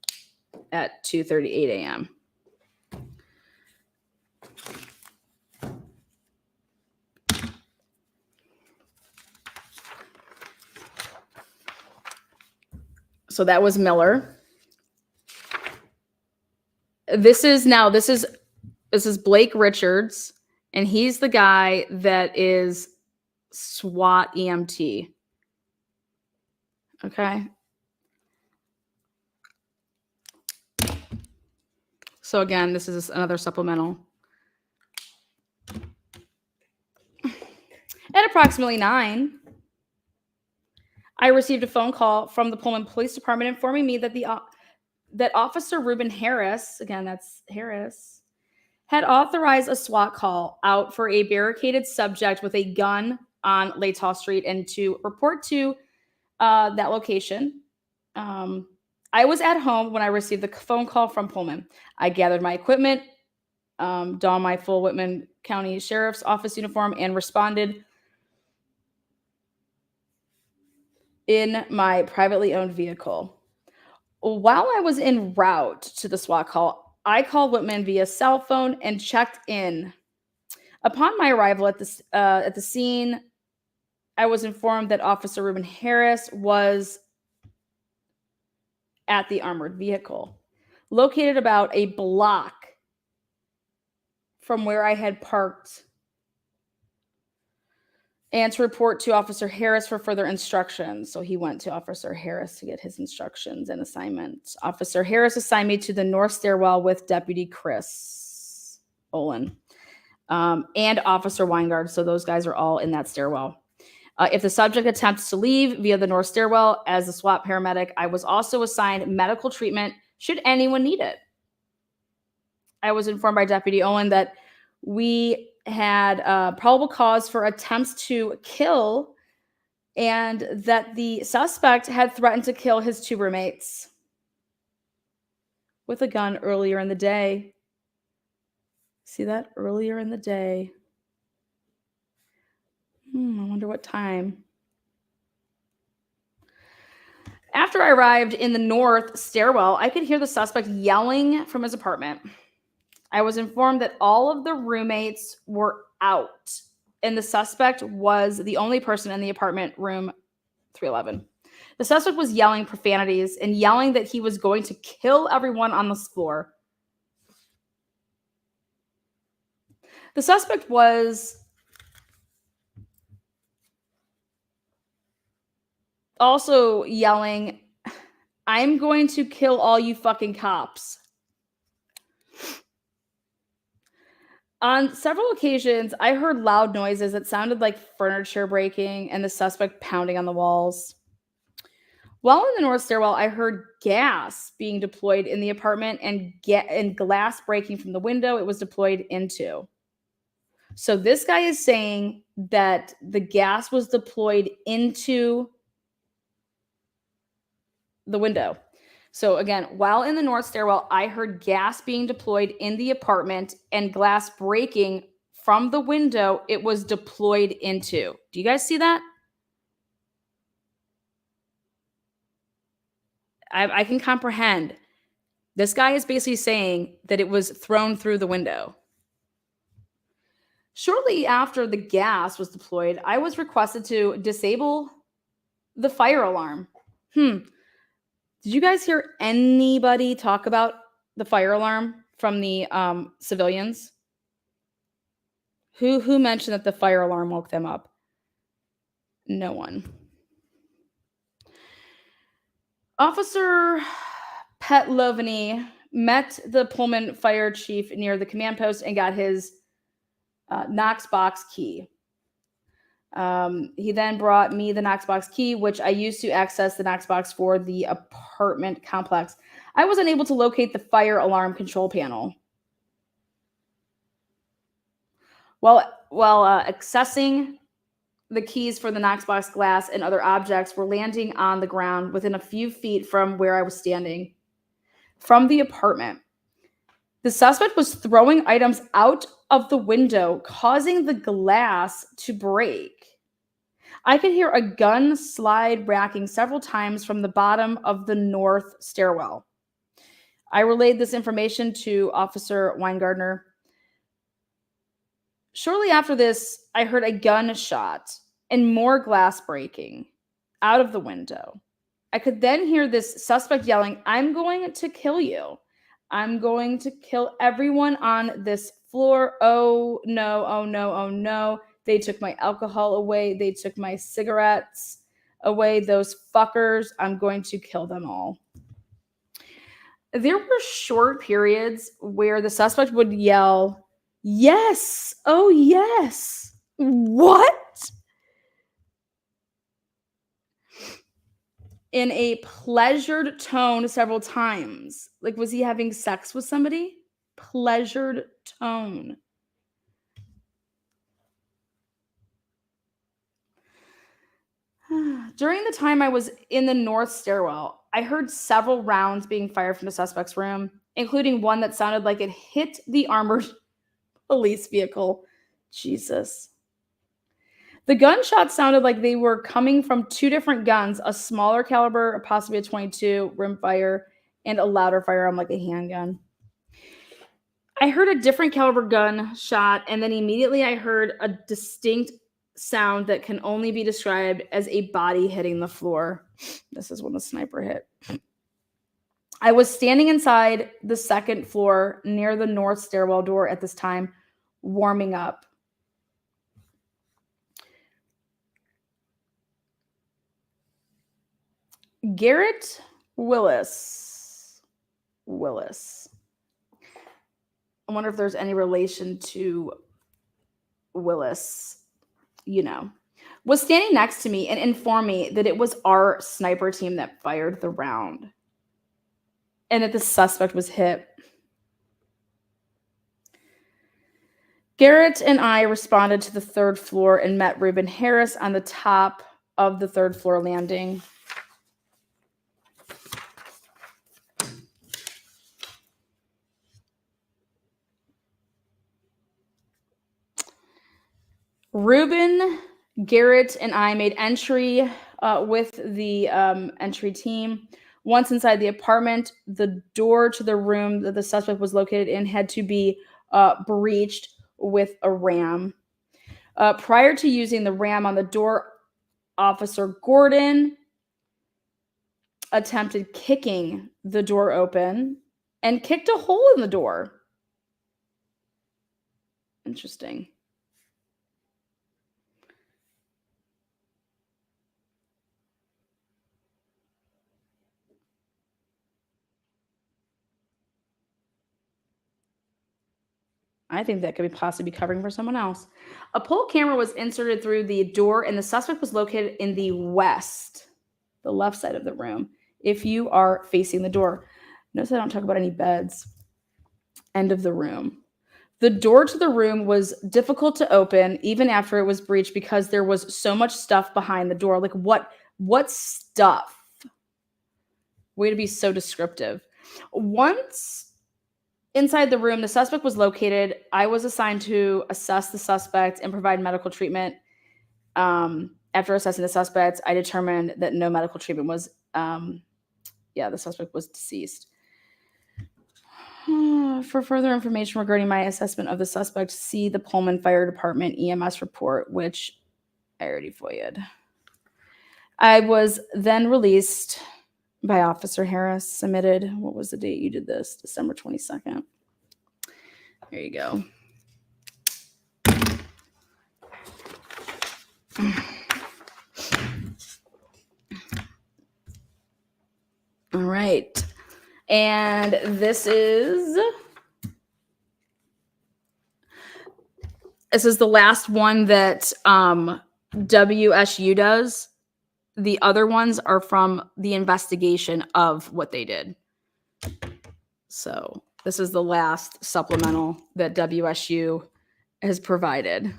at 2:38 a.m. So that was Miller. This is Blake Richards, and he's the guy that is SWAT EMT. Okay. So again, this is another supplemental. At approximately 9, I received a phone call from the Pullman Police Department informing me that that Officer Ruben Harris, again, that's Harris, had authorized a SWAT call out for a barricaded subject with a gun on Latah Street and to report to that location. I was at home when I received the phone call from Pullman. I gathered my equipment, donned my full Whitman County Sheriff's Office uniform, and responded in my privately owned vehicle. While I was en route to the SWAT call, I called Whitman via cell phone and checked in. Upon my arrival at the scene, I was informed that Officer Ruben Harris was at the armored vehicle, located about a block from where I had parked, and to report to Officer Harris for further instructions. So he went to Officer Harris to get his instructions and assignment. Officer Harris assigned me to the north stairwell with Deputy Chris Olin and Officer Weingard. So those guys are all in that stairwell. If the subject attempts to leave via the north stairwell as a SWAT paramedic, I was also assigned medical treatment should anyone need it. I was informed by Deputy Olin that we had probable cause for attempts to kill and that the suspect had threatened to kill his 2 roommates with a gun earlier in the day. See that? Earlier in the day. I wonder what time. After I arrived in the north stairwell, I could hear the suspect yelling from his apartment. I was informed that all of the roommates were out, and the suspect was the only person in the apartment room 311. The suspect was yelling profanities and yelling that he was going to kill everyone on this floor. The suspect was also yelling, "I'm going to kill all you fucking cops." On several occasions, I heard loud noises that sounded like furniture breaking and the suspect pounding on the walls. While in the north stairwell, I heard gas being deployed in the apartment and glass breaking from the window it was deployed into. So this guy is saying that the gas was deployed into the window. So again, while in the north stairwell, I heard gas being deployed in the apartment and glass breaking from the window it was deployed into. Do you guys see that? I can comprehend. This guy is basically saying that it was thrown through the window. Shortly after the gas was deployed, I was requested to disable the fire alarm. Did you guys hear anybody talk about the fire alarm from the civilians? Who mentioned that the fire alarm woke them up? No one. Officer Petlovny met the Pullman fire chief near the command post and got his Knox box key. He then brought me the Knox box key, which I used to access the Knox box for the apartment complex. I was unable to locate the fire alarm control panel. While accessing the keys for the Knox box glass and other objects were landing on the ground within a few feet from where I was standing from the apartment. The suspect was throwing items out of the window, causing the glass to break. I could hear a gun slide racking several times from the bottom of the north stairwell. I relayed this information to Officer Weingardner. Shortly after this, I heard a gunshot and more glass breaking out of the window. I could then hear this suspect yelling, "I'm going to kill you. I'm going to kill everyone on this floor. Oh no, oh no, oh no. They took my alcohol away. They took my cigarettes away. Those fuckers. I'm going to kill them all. There were short periods where the suspect would yell, "Yes, oh yes." What? In a pleasured tone several times. Like, was he having sex with somebody? Pleasured tone. During the time I was in the north stairwell, I heard several rounds being fired from the suspect's room, including one that sounded like it hit the armored police vehicle. Jesus. The gunshots sounded like they were coming from two different guns, a smaller caliber, possibly a 22 rimfire, and a louder firearm like a handgun. I heard a different caliber gun shot, and then immediately I heard a distinct sound that can only be described as a body hitting the floor. This is when the sniper hit. I was standing inside the second floor near the north stairwell door at this time, warming up. Garrett Willis. I wonder if there's any relation to Willis, was standing next to me and informed me that it was our sniper team that fired the round and that the suspect was hit. Garrett and I responded to the third floor and met Reuben Harris on the top of the third floor landing. Reuben, Garrett, and I made entry with the entry team. Once inside the apartment, the door to the room that the suspect was located in had to be breached with a ram. Prior to using the ram on the door, Officer Gordon attempted kicking the door open and kicked a hole in the door. Interesting. I think that could be possibly covering for someone else. A pole camera was inserted through the door, and the suspect was located in the west, the left side of the room, if you are facing the door. Notice I don't talk about any beds. End of the room. The door to the room was difficult to open even after it was breached because there was so much stuff behind the door. Like, what stuff? Way to be so descriptive. Once inside the room, the suspect was located. I was assigned to assess the suspect and provide medical treatment. After assessing the suspect, I determined that no medical treatment was, the suspect was deceased. For further information regarding my assessment of the suspect, see the Pullman Fire Department EMS report, which I already FOIA'd. I was then released by Officer Harris, submitted. What was the date you did this? December 22nd. There you go. All right. And this is the last one that WSU does. The other ones are from the investigation of what they did. So this is the last supplemental that WSU has provided.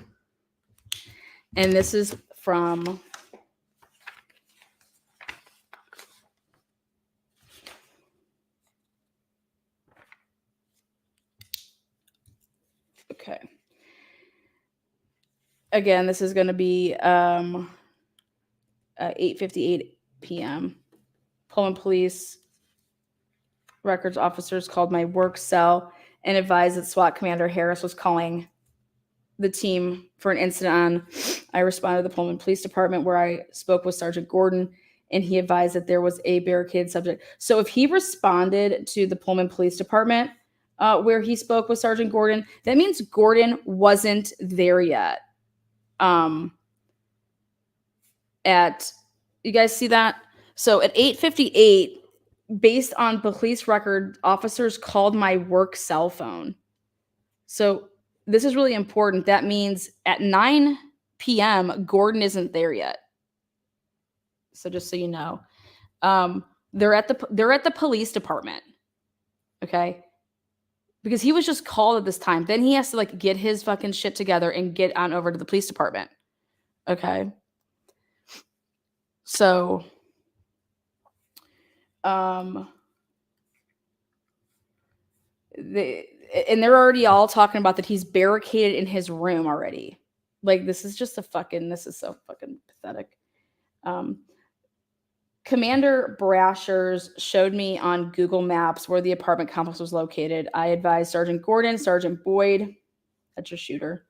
And this is from okay. Again, this is going to be 8:58 p.m. Pullman Police records officers called my work cell and advised that SWAT Commander Harris was calling the team for an incident on. I responded to the Pullman Police Department where I spoke with Sergeant Gordon and he advised that there was a barricaded subject. So if he responded to the Pullman Police Department where he spoke with Sergeant Gordon, that means Gordon wasn't there yet. You guys see that? So at 8:58, based on police record, officers called my work cell phone. So this is really important. That means at 9 p.m., Gordon isn't there yet. So just so you know, they're at the police department, okay? Because he was just called at this time. Then he has to like get his fucking shit together and get on over to the police department, okay? So, they're already all talking about that he's barricaded in his room already. Like this is so fucking pathetic. Commander Brashers showed me on Google Maps where the apartment complex was located. I advised Sergeant Gordon, Sergeant Boyd, that's your shooter.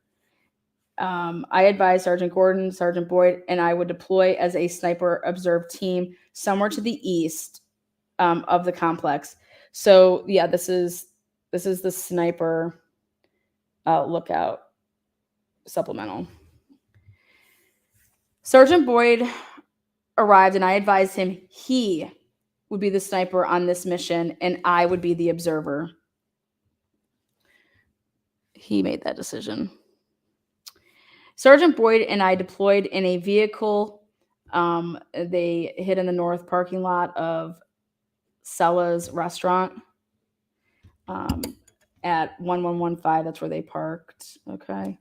I advised Sergeant Gordon, Sergeant Boyd, and I would deploy as a sniper observe team somewhere to the east of the complex. So yeah, this is the sniper lookout supplemental. Sergeant Boyd arrived and I advised him he would be the sniper on this mission and I would be the observer. He made that decision. Sergeant Boyd and I deployed in a vehicle. They hid in the north parking lot of Cella's restaurant at 1115. That's where they parked. Okay.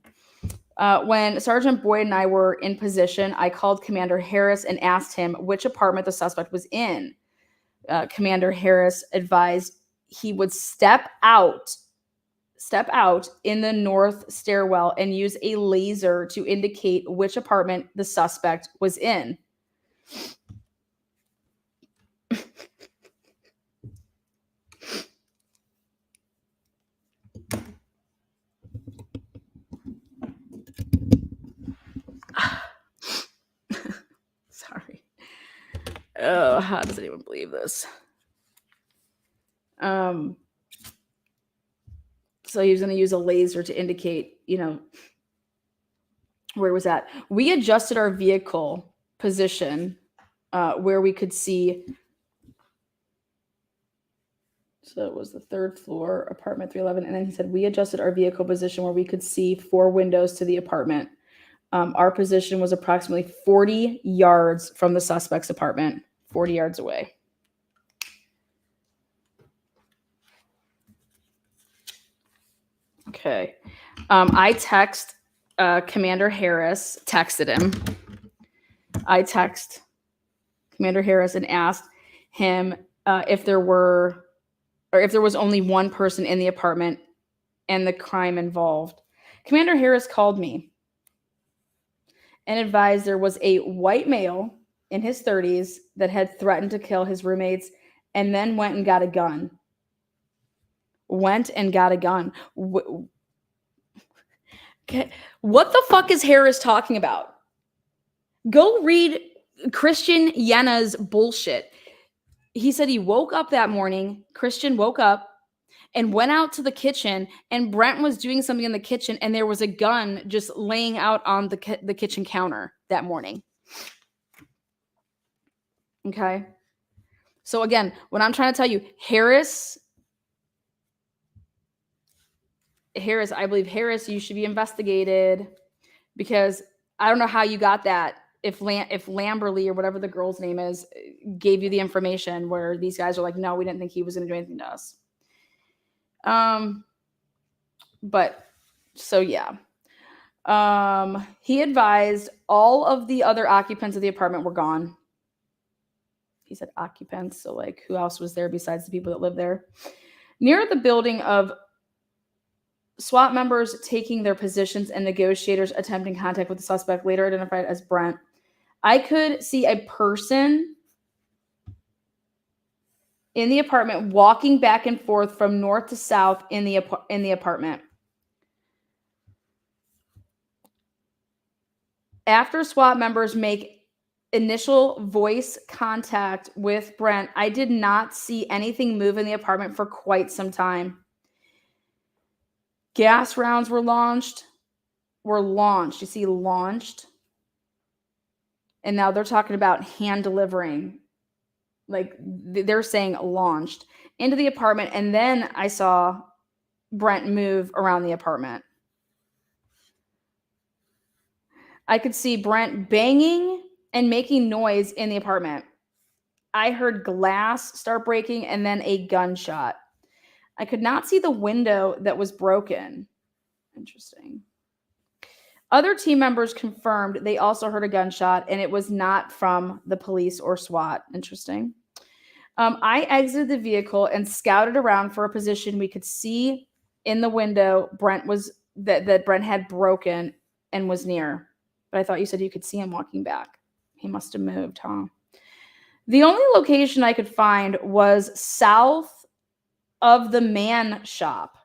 When Sergeant Boyd and I were in position, I called Commander Harris and asked him which apartment the suspect was in. Commander Harris advised he would step out in the north stairwell and use a laser to indicate which apartment the suspect was in. Sorry. Oh, how does anyone believe this? So he was going to use a laser to indicate, where it was at. We adjusted our vehicle position where we could see. So it was the third floor, apartment 311. And then he said, we adjusted our vehicle position where we could see 4 windows to the apartment. Our position was approximately 40 yards from the suspect's apartment, 40 yards away. Okay. I Commander Harris, texted him. I text Commander Harris and asked him if there was only one person in the apartment and the crime involved. Commander Harris called me and advised there was a white male in his 30s that had threatened to kill his roommates and then went and got a gun. What the fuck is Harris talking about? Go read Christian Yena's bullshit. He said he woke up that morning. Christian woke up and went out to the kitchen, and Brent was doing something in the kitchen, and there was a gun just laying out on the kitchen counter that morning. Okay? So again, what I'm trying to tell you, Harris, I believe Harris, you should be investigated because I don't know how you got that. If Lamberley or whatever the girl's name is gave you the information where these guys are like, no, we didn't think he was going to do anything to us. But so yeah. He advised all of the other occupants of the apartment were gone. He said occupants, so like who else was there besides the people that live there? Near the building of SWAT members taking their positions and negotiators attempting contact with the suspect, later identified as Brent, I could see a person in the apartment walking back and forth from north to south in the apartment. After SWAT members make initial voice contact with Brent, I did not see anything move in the apartment for quite some time. Gas rounds were launched. You see, launched. And now they're talking about hand delivering. Like they're saying launched into the apartment. And then I saw Brent move around the apartment. I could see Brent banging and making noise in the apartment. I heard glass start breaking and then a gunshot. I could not see the window that was broken. Interesting. Other team members confirmed they also heard a gunshot, and it was not from the police or SWAT. Interesting. I exited the vehicle and scouted around for a position we could see in the window that Brent had broken and was near. But I thought you said you could see him walking back. He must have moved, huh? The only location I could find was south of the man shop.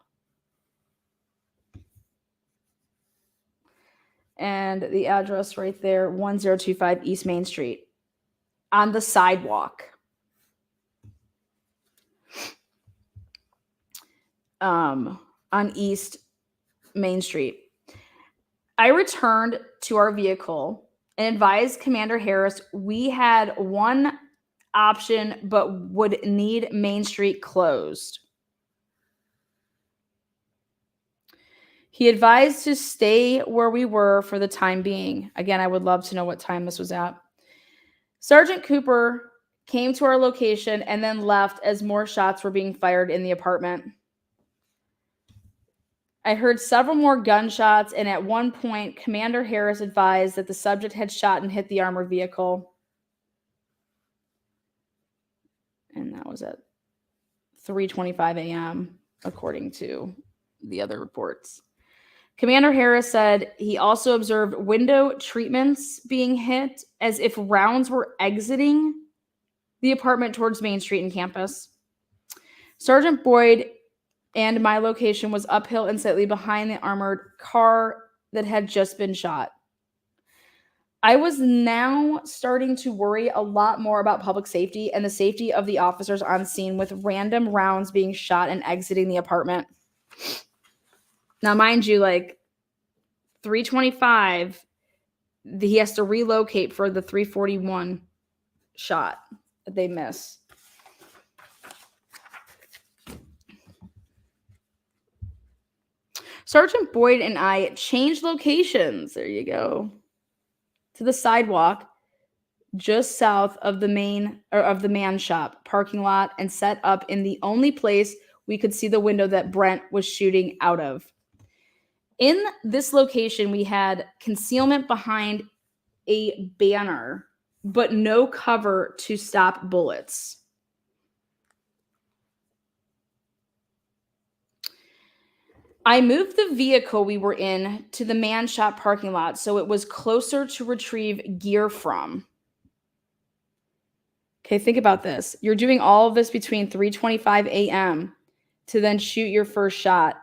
And the address right there, 1025 East Main Street, on the sidewalk. On East Main Street. I returned to our vehicle and advised Commander Harris we had one option but would need Main Street closed. He advised to stay where we were for the time being. Again, I would love to know what time this was at. Sergeant Cooper came to our location and then left as more shots were being fired in the apartment. I heard several more gunshots, and at one point, Commander Harris advised that the subject had shot and hit the armored vehicle. And that was at 3:25 a.m., according to the other reports. Commander Harris said he also observed window treatments being hit as if rounds were exiting the apartment towards Main Street and campus. Sergeant Boyd and my location was uphill and slightly behind the armored car that had just been shot. I was now starting to worry a lot more about public safety and the safety of the officers on scene with random rounds being shot and exiting the apartment. Now, mind you, like 325, he has to relocate for the 341 shot that they miss. Sergeant Boyd and I changed locations. There you go. To the sidewalk just south of the man shop parking lot and set up in the only place we could see the window that Brent was shooting out of. In this location, we had concealment behind a banner, but no cover to stop bullets. I moved the vehicle we were in to the man shop parking lot so it was closer to retrieve gear from. Okay, think about this. You're doing all of this between 3:25 a.m. to then shoot your first shot.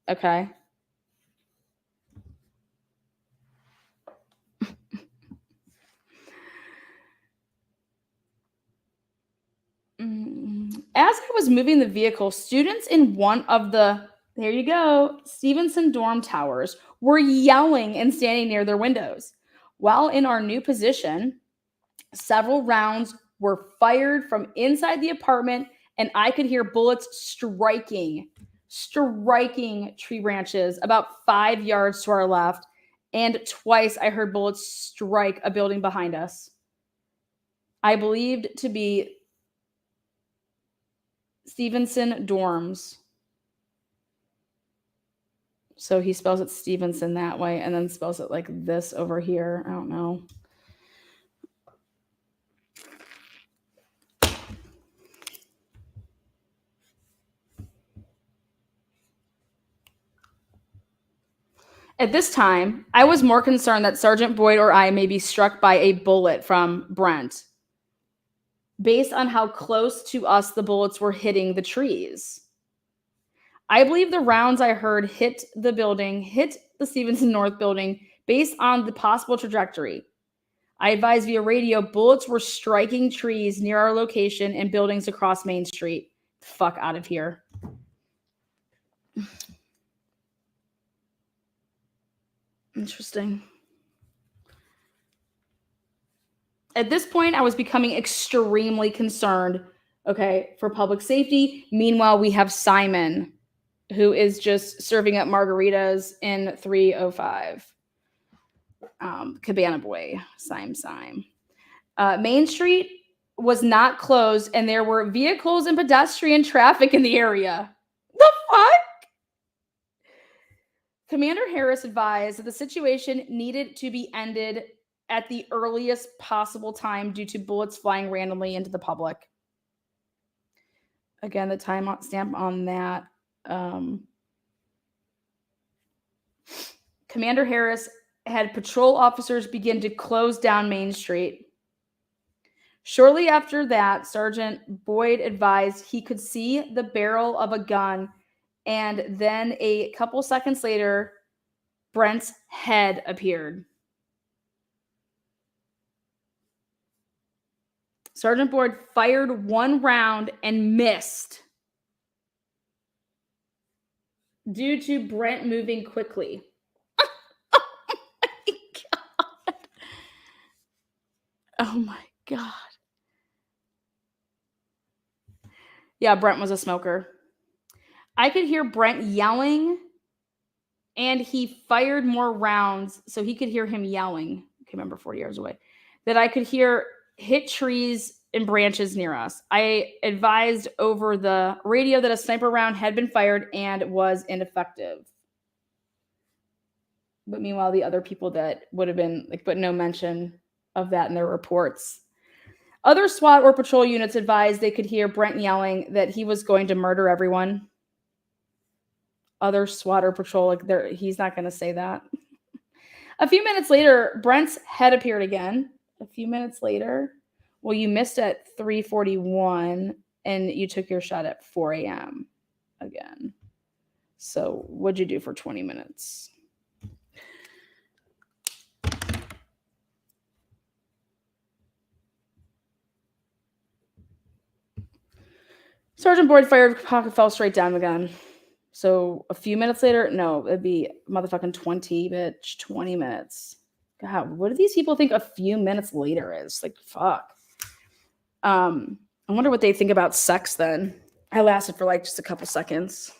Okay. As I was moving the vehicle, students in one of the, there you go, Stevenson dorm towers were yelling and standing near their windows. While in our new position, several rounds were fired from inside the apartment, and I could hear bullets striking tree branches about 5 yards to our left, and twice I heard bullets strike a building behind us. I believed to be Stevenson dorms. So he spells it Stevenson that way and then spells it like this over here. I don't know. At this time, I was more concerned that Sergeant Boyd or I may be struck by a bullet from Brent, based on how close to us the bullets were hitting the trees. I believe the rounds I heard hit the Stevenson North building based on the possible trajectory. I advised via radio bullets were striking trees near our location and buildings across Main Street. Fuck out of here. Interesting. At this point, I was becoming extremely concerned, okay, for public safety. Meanwhile, we have Simon, who is just serving up margaritas in 305. Cabana Boy, Sime. Main Street was not closed, and there were vehicles and pedestrian traffic in the area. The fuck? Commander Harris advised that the situation needed to be ended at the earliest possible time due to bullets flying randomly into the public. Again, the time stamp on that. Commander Harris had patrol officers begin to close down Main Street. Shortly after that, Sergeant Boyd advised he could see the barrel of a gun, and then a couple seconds later, Brent's head appeared. Sergeant Boyd fired one round and missed due to Brent moving quickly. Oh my God. Yeah, Brent was a smoker. I could hear Brent yelling, and he fired more rounds, so he could hear him yelling. I can remember 40 yards away. That I could hear hit trees and branches near us. I advised over the radio that a sniper round had been fired and was ineffective. But meanwhile, the other people that would have been but no mention of that in their reports. Other SWAT or patrol units advised they could hear Brent yelling that he was going to murder everyone. Other SWAT or patrol, he's not going to say that. A few minutes later, Brent's head appeared again. A few minutes later, well, you missed at 3:41 and you took your shot at 4 a.m. again. So what'd you do for 20 minutes? Sergeant Boyd fired, Kopacka fell straight down again. So a few minutes later, no, it'd be motherfucking 20 minutes. God, what do these people think a few minutes later is? Like, fuck. I wonder what they think about sex then. I lasted for just a couple seconds.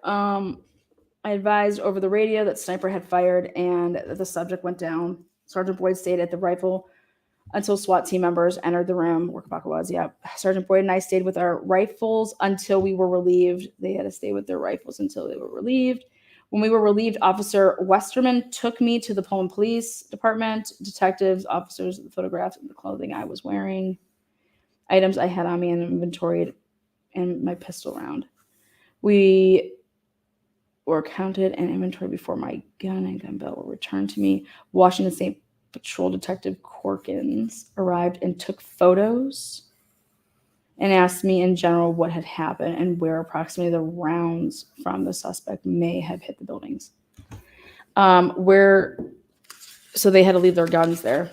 I advised over the radio that sniper had fired and that the subject went down. Sergeant Boyd stayed at the rifle until SWAT team members entered the room where Kopacka was. Yeah. Sergeant Boyd and I stayed with our rifles until we were relieved. They had to stay with their rifles until they were relieved. When we were relieved, Officer Westerman took me to the Pullman Police Department. Detectives, officers, photographed the clothing I was wearing, items I had on me and inventoried, and my pistol round. We were counted and inventoried before my gun and gun belt were returned to me. Washington State Patrol Detective Corkins arrived and took photos and asked me in general what had happened and where approximately the rounds from the suspect may have hit the buildings. So they had to leave their guns there.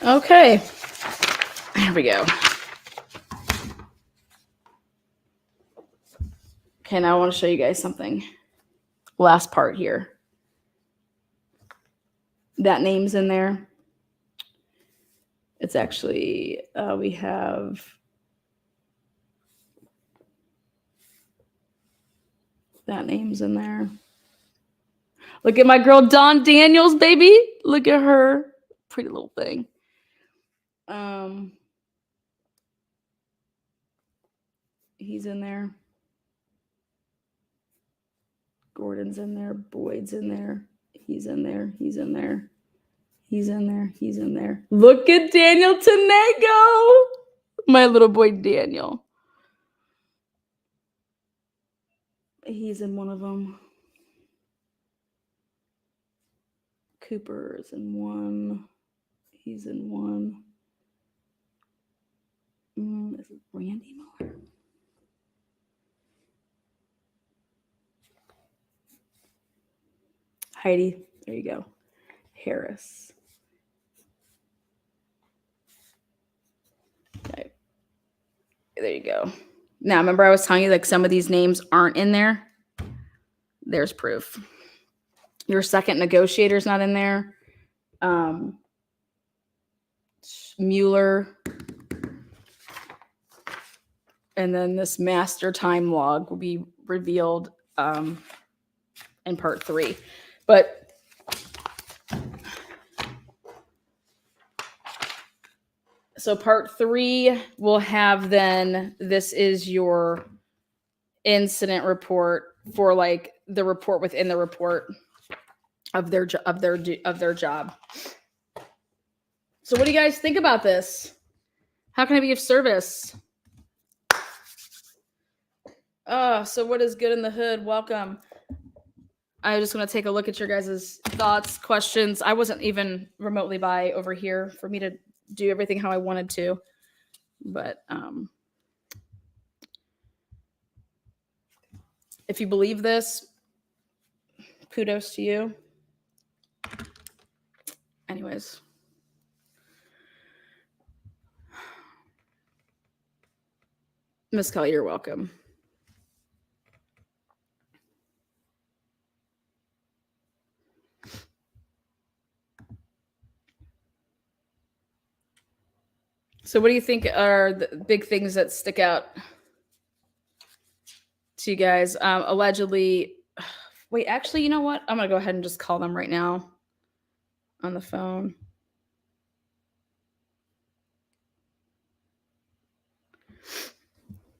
Okay, here we go. Okay, now I want to show you guys something. Last part here. That name's in there. It's actually, we have that name's in there. Look at my girl, Dawn Daniels, baby. Look at her. Pretty little thing. He's in there. Gordon's in there. Boyd's in there. He's in there. He's in there. He's in there. He's in there. Look at Daniel Tanego. My little boy, Daniel. He's in one of them. Cooper's in one. He's in one. This is Randy Moore. Heidi, there you go. Harris. Okay. There you go. Now, remember I was telling you like some of these names aren't in there? There's proof. Your second negotiator's not in there. Mueller. And then this master time log will be revealed in part 3. But so part 3 will have then, this is your incident report for like the report within the report of their job. So what do you guys think about this? How can I be of service? So what is good in the hood? Welcome. I just want to take a look at your guys' thoughts, questions. I wasn't even remotely by over here for me to do everything how I wanted to. But if you believe this, kudos to you. Anyways. Miss Kelly, you're welcome. So what do you think are the big things that stick out to you guys? Allegedly, wait, actually, you know what? I'm going to go ahead and just call them right now on the phone.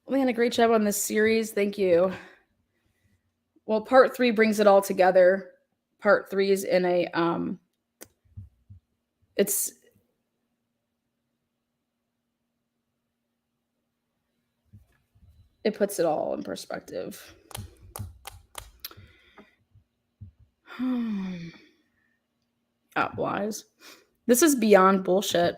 Man, a great job on this series. Thank you. Well, part 3 brings it all together. Part 3 is in a, it puts it all in perspective. Lies. This is beyond bullshit.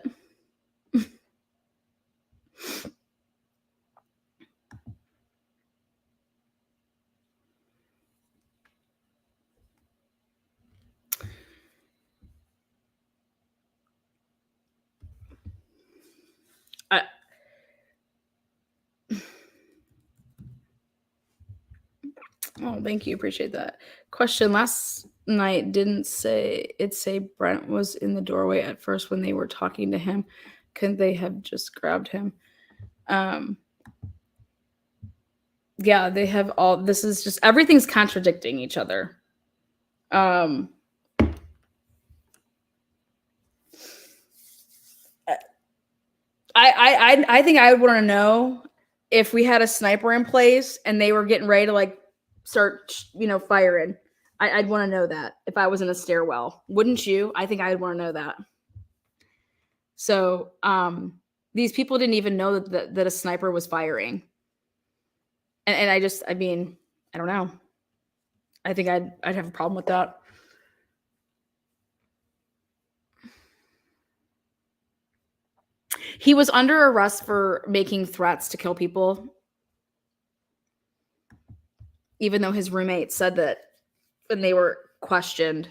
Oh, thank you. Appreciate that. Question. Last night didn't say Brent was in the doorway at first when they were talking to him. Couldn't they have just grabbed him? Yeah, they have all, this is just, everything's contradicting each other. I think I would want to know if we had a sniper in place and they were getting ready to like start, firing. I'd want to know that if I was in a stairwell. Wouldn't you? I think I'd want to know that. So these people didn't even know that a sniper was firing. And I don't know. I think I'd have a problem with that. He was under arrest for making threats to kill people, even though his roommate said that when they were questioned,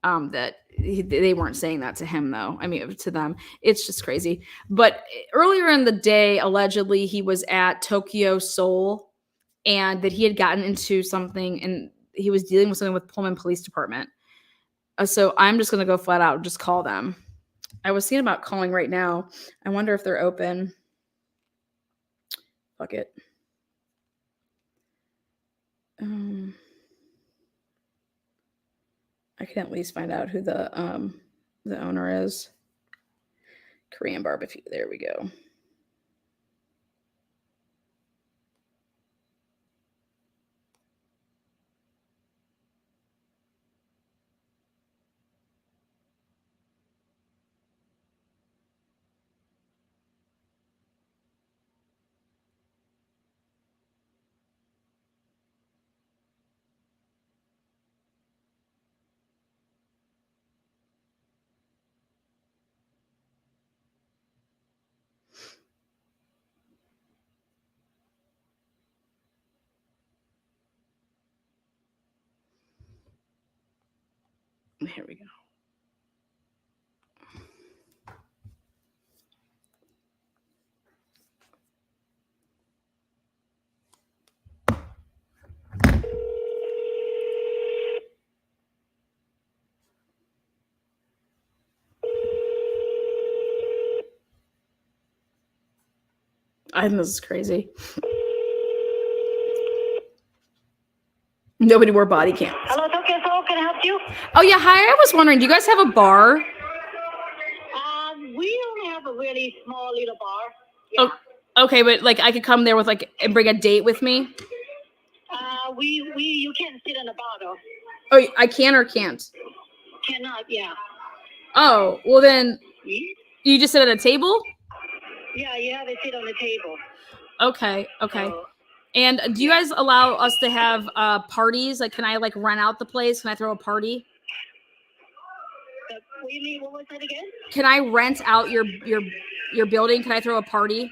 that they weren't saying that to him, though. I mean, to them. It's just crazy. But earlier in the day, allegedly, he was at Tokyo, Seoul, and that he had gotten into something, and he was dealing with something with Pullman Police Department. So I'm just going to go flat out and just call them. I was thinking about calling right now. I wonder if they're open. Fuck it. I can at least find out who the owner is. Korean barbecue. There we go. Here we go. I think this is crazy. Nobody wore body cams. Hello, Tokyo Soul. Can I help you? Oh yeah, hi. I was wondering, do you guys have a bar? We only have a really small little bar. Yeah. Oh, okay, but like I could come there with like and bring a date with me. You can't sit in a bar though. Oh, I can or can't? Cannot, yeah. Oh, well then you just sit at a table? Yeah, you have to sit on the table. Okay. And do you guys allow us to have parties? Like, can I like rent out the place? Can I throw a party? What do you mean? What was that again? Can I rent out your building? Can I throw a party?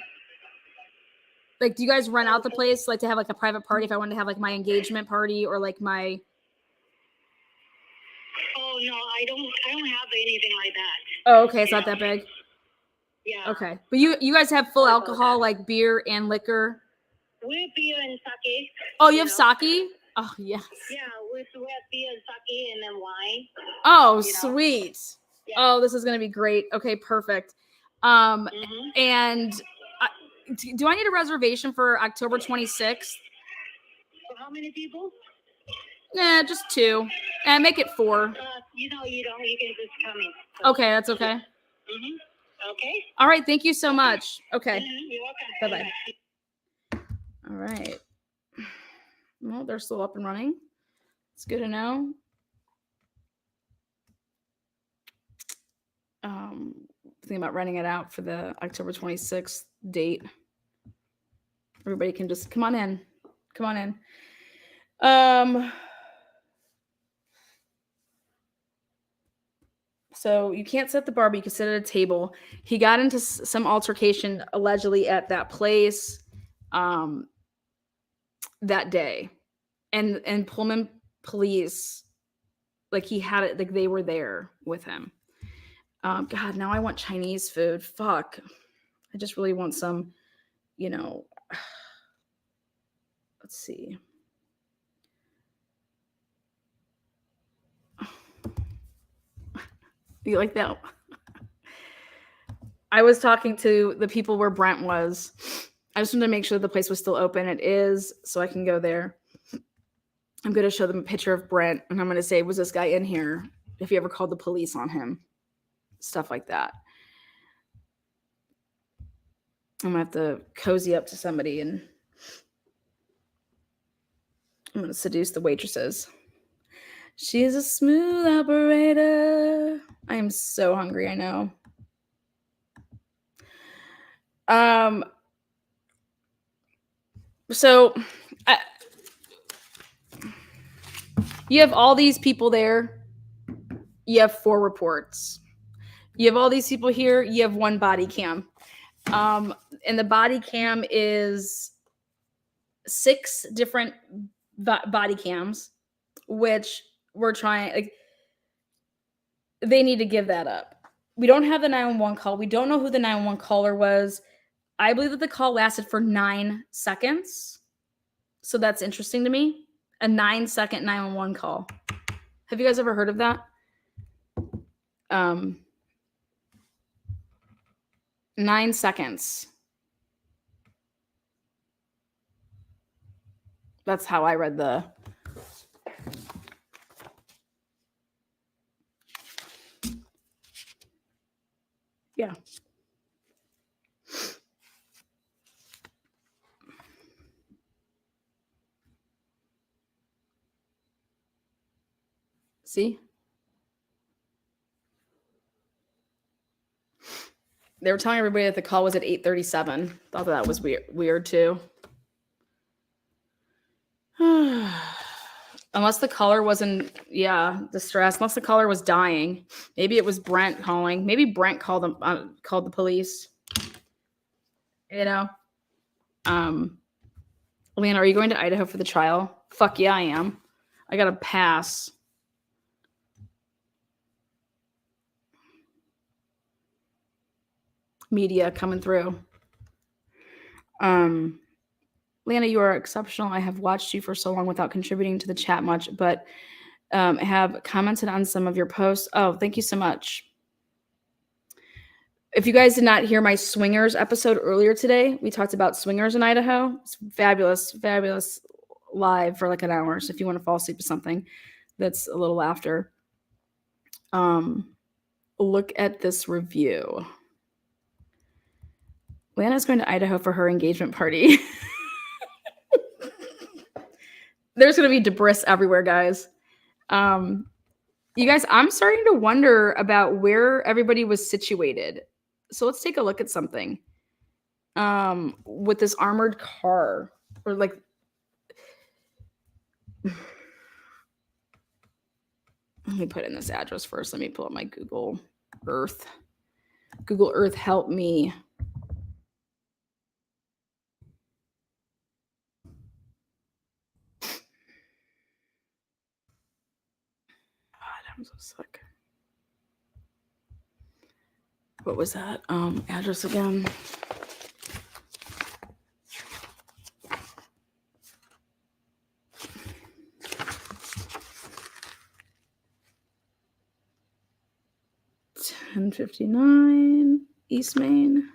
Like, do you guys rent out the place like to have like a private party if I wanted to have like my engagement party or like my? Oh no, I don't have anything like that. Oh, okay, it's not that big. Yeah. Okay, but you guys have full alcohol like beer and liquor. We have beer and sake. Oh, you have sake? Oh yes. Yeah, we have beer and sake and then wine. Oh, sweet. Yeah. Oh, this is gonna be great. Okay, perfect. And do I need a reservation for October 26th? For how many people? Nah, just 2. And make it 4. You don't. You can just come in. So. Okay, that's okay. Okay. All right, thank you so much. Okay. You're welcome. Bye-bye. All right. Well, they're still up and running. It's good to know. Thinking about renting it out for the October 26th date. Everybody can just come on in. Come on in. So you can't sit at the bar, but you can sit at a table. He got into some altercation allegedly at that place that day. And Pullman police, like he had it, like they were there with him. God, now I want Chinese food. Fuck. I just really want some, let's see. You like that? I was talking to the people where Brent was. I just wanted to make sure the place was still open. It is, so I can go there. I'm going to show them a picture of Brent, and I'm going to say, was this guy in here? If you ever called the police on him. Stuff like that. I'm going to have to cozy up to somebody, and I'm going to seduce the waitresses. She's a smooth operator. I am so hungry, I know. So you have all these people there. You have 4 reports. You have all these people here. You have 1 body cam. And the body cam is 6 different body cams, which we're trying, like, they need to give that up. We don't have the 911 call. We don't know who the 911 caller was. I believe that the call lasted for 9 seconds. So that's interesting to me. A 9-second 911 call. Have you guys ever heard of that? 9 seconds. That's how I read the... Yeah. See? They were telling everybody that the call was at 8:37. Thought that was weird too. Unless the caller wasn't, distressed. Unless the caller was dying. Maybe it was Brent calling. Maybe Brent called the police. Leanna, are you going to Idaho for the trial? Fuck yeah, I am. I got a pass. media coming through. Lana, you are exceptional. I have watched you for so long without contributing to the chat much, but have commented on some of your posts. Oh, thank you so much. If you guys did not hear my swingers episode earlier today, we talked about swingers in Idaho. It's fabulous, fabulous live for like an hour. So if you want to fall asleep to something that's a little after, look at this review. Lana's going to Idaho for her engagement party. There's going to be debris everywhere, guys. You guys, I'm starting to wonder about where everybody was situated. So let's take a look at something. With this armored car, or like, let me put in this address first. Let me pull up my Google Earth. Google Earth, help me. God, I'm so sick. What was that address again? $10.59 East Main.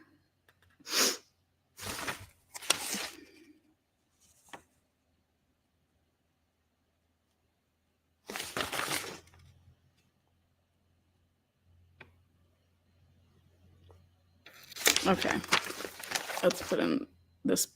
Okay, let's put in this.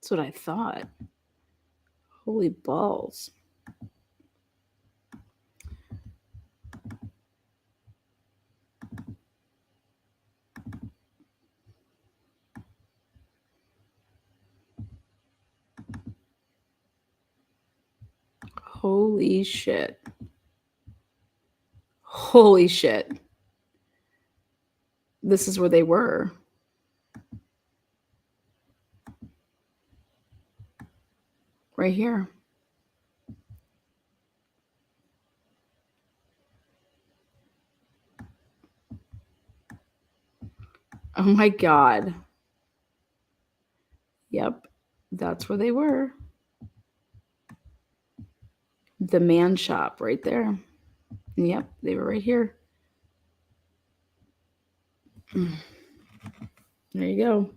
That's what I thought. Holy balls. Holy shit. Holy shit. This is where they were. Right here. Oh my God. Yep. That's where they were. The man shop right there. Yep. They were right here. There you go.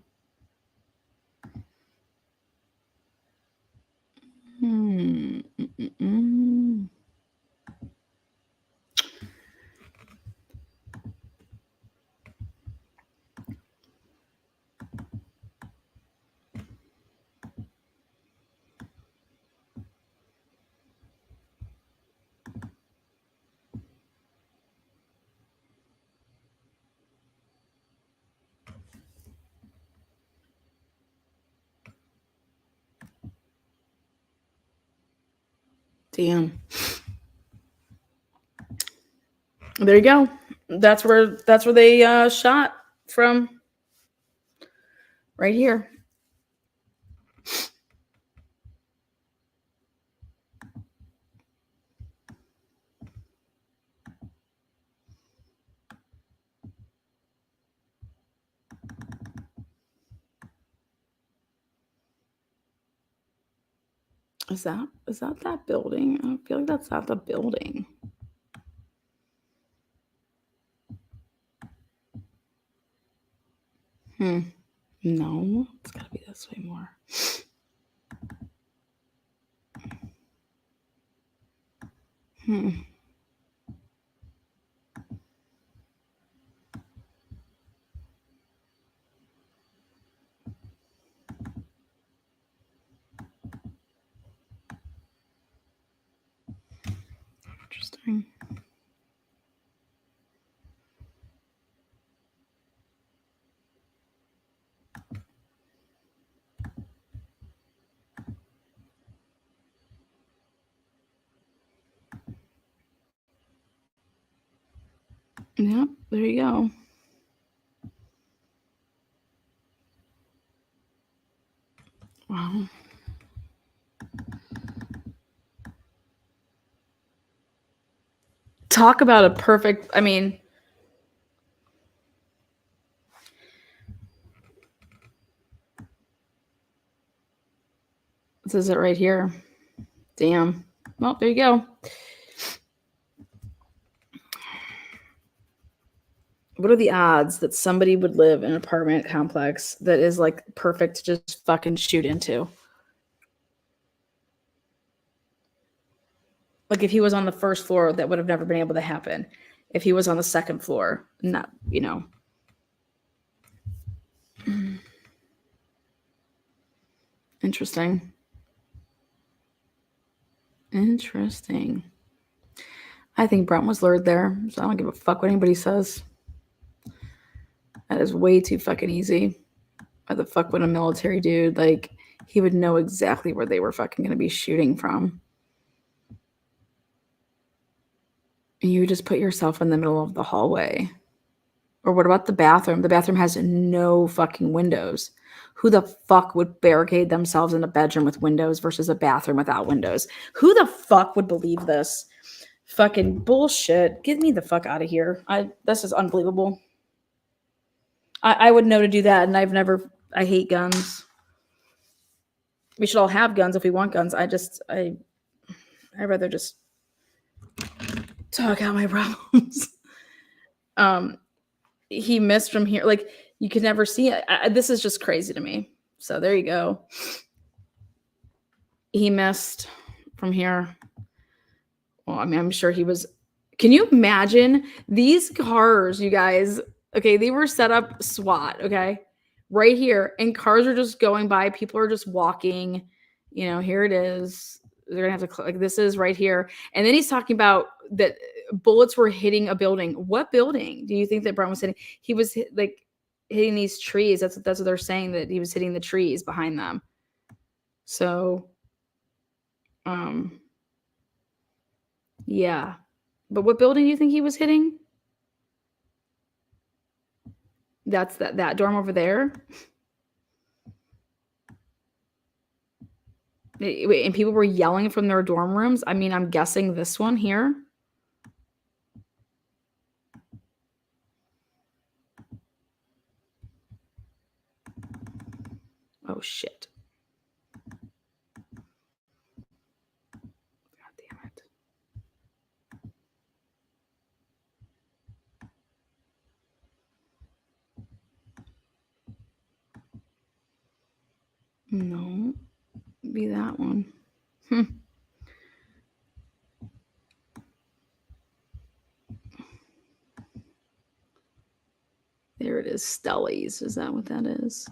Damn. There you go. That's where they shot from. Right here. Is that building? I feel like that's not the building. No, it's gotta be this way more. Interesting. Yep, there you go. Wow. Talk about a perfect, I mean, this is it right here. Damn. Well, there you go. What are the odds that somebody would live in an apartment complex that is like perfect to just fucking shoot into? Like if he was on the first floor, that would have never been able to happen. If he was on the second floor, not, you know. Interesting. Interesting. I think Brent was lured there, so I don't give a fuck what anybody says. That is way too fucking easy. Why the fuck would a military dude, like, he would know exactly where they were fucking gonna be shooting from. And you just put yourself in the middle of the hallway. Or what about the bathroom? The bathroom has no fucking windows. Who the fuck would barricade themselves in a bedroom with windows versus a bathroom without windows? Who the fuck would believe this? Fucking bullshit. Get me the fuck out of here. This is unbelievable. I would know to do that, and I hate guns. We should all have guns if we want guns. I'd rather just talk out my problems. He missed from here. Like, you could never see it. This is just crazy to me. So there you go. He missed from here. Well, I mean, I'm sure he was. Can you imagine these cars, you guys? Okay, they were set up SWAT, okay? Right here. And cars are just going by. People are just walking. You know, here it is. They're going to have to, like, this is right here. And then he's talking about that bullets were hitting a building. What building do you think that Brent was hitting? He was hitting these trees. That's what they're saying, that he was hitting the trees behind them. So, yeah. But what building do you think he was hitting? That's that dorm over there. And people were yelling from their dorm rooms. I mean, I'm guessing this one here. Oh, shit. God damn it. No. Be that one. There it is. Stellies. Is that what that is?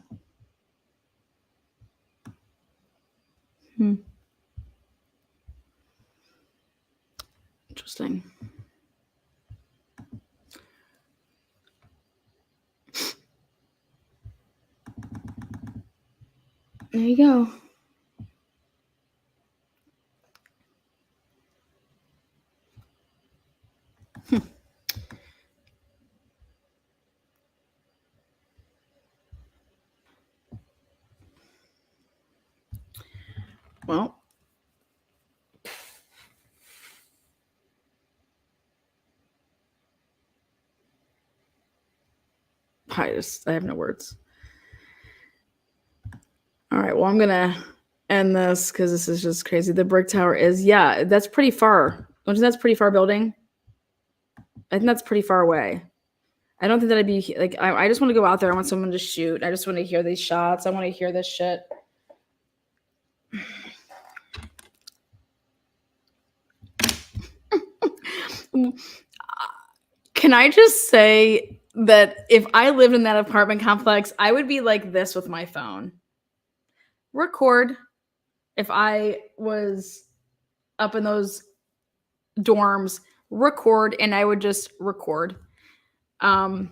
Interesting. There you go. Well, I have no words. All right, well, I'm gonna end this because this is just crazy. The brick tower is, yeah, that's pretty far. Don't you think that's pretty far building? I think that's pretty far away. I don't think that I'd be like, I just want to go out there. I want someone to shoot. I just want to hear these shots. I want to hear this shit. Can I just say that if I lived in that apartment complex, I would be like this with my phone. Record. If I was up in those dorms, record, and I would just record. Unreal.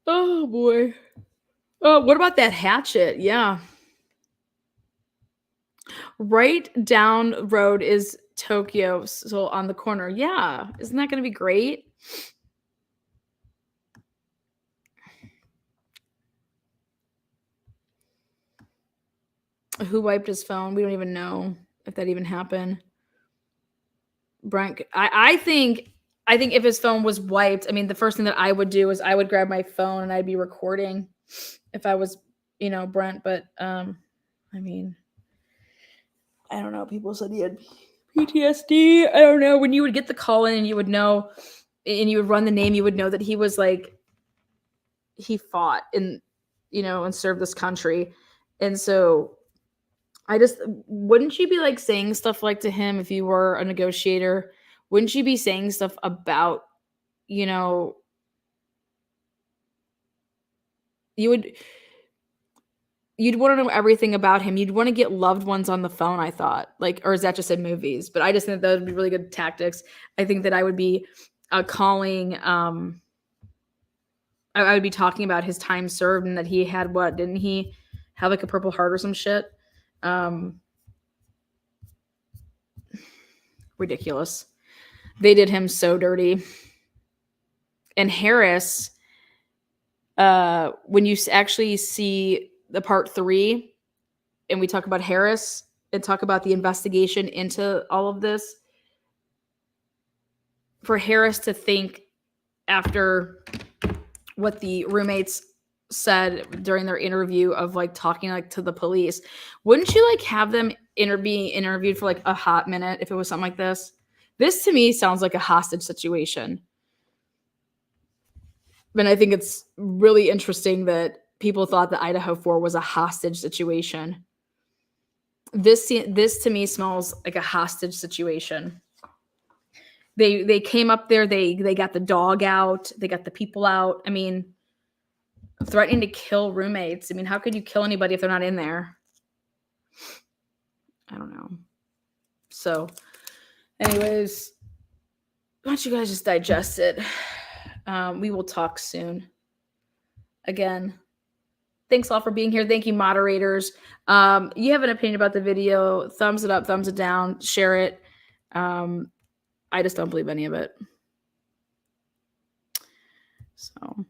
Oh boy. Oh, what about that hatchet? Yeah. Right down the road is Tokyo, so on the corner. Yeah. Isn't that going to be great? Who wiped his phone? We don't even know if that even happened. Brent, I think if his phone was wiped, I mean, the first thing that I would do is I would grab my phone and I'd be recording if I was, Brent. But I mean, I don't know. People said he had PTSD. I don't know. When you would get the call in and you would know, and you would run the name, you would know that he was like, he fought and served this country. And so wouldn't you be like saying stuff like to him if you were a negotiator? Wouldn't you be saying stuff about, you'd want to know everything about him. You'd want to get loved ones on the phone, I thought. Or is that just in movies? But I just think that would be really good tactics. I think that I would be calling, I would be talking about his time served and that he had didn't he have like a Purple Heart or some shit? Ridiculous. They did him so dirty. And Harris, when you actually see the part 3 and we talk about Harris and talk about the investigation into all of this, for Harris to think after what the roommates said during their interview of like talking like to the police, wouldn't you like have them being interviewed for like a hot minute if it was something like this? This to me sounds like a hostage situation. And I think it's really interesting that people thought that Idaho 4 was a hostage situation. This to me smells like a hostage situation. They came up there, they got the dog out, they got the people out. I mean, threatening to kill roommates. I mean, how could you kill anybody if they're not in there? I don't know. So, anyways, why don't you guys just digest it? We will talk soon. Again, thanks all for being here. Thank you, moderators. You have an opinion about the video, thumbs it up, thumbs it down, share it. I just don't believe any of it. So,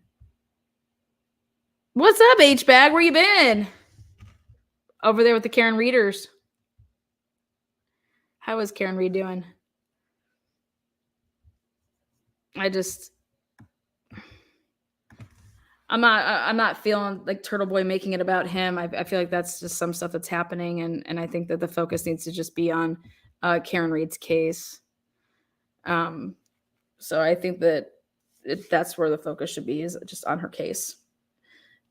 what's up, H-Bag? Where you been? Over there with the Karen Readers. How is Karen Reed doing? I'm not feeling like Turtle Boy making it about him. I feel like that's just some stuff that's happening, and I think that the focus needs to just be on Karen Reed's case. So I think that that's where the focus should be, is just on her case.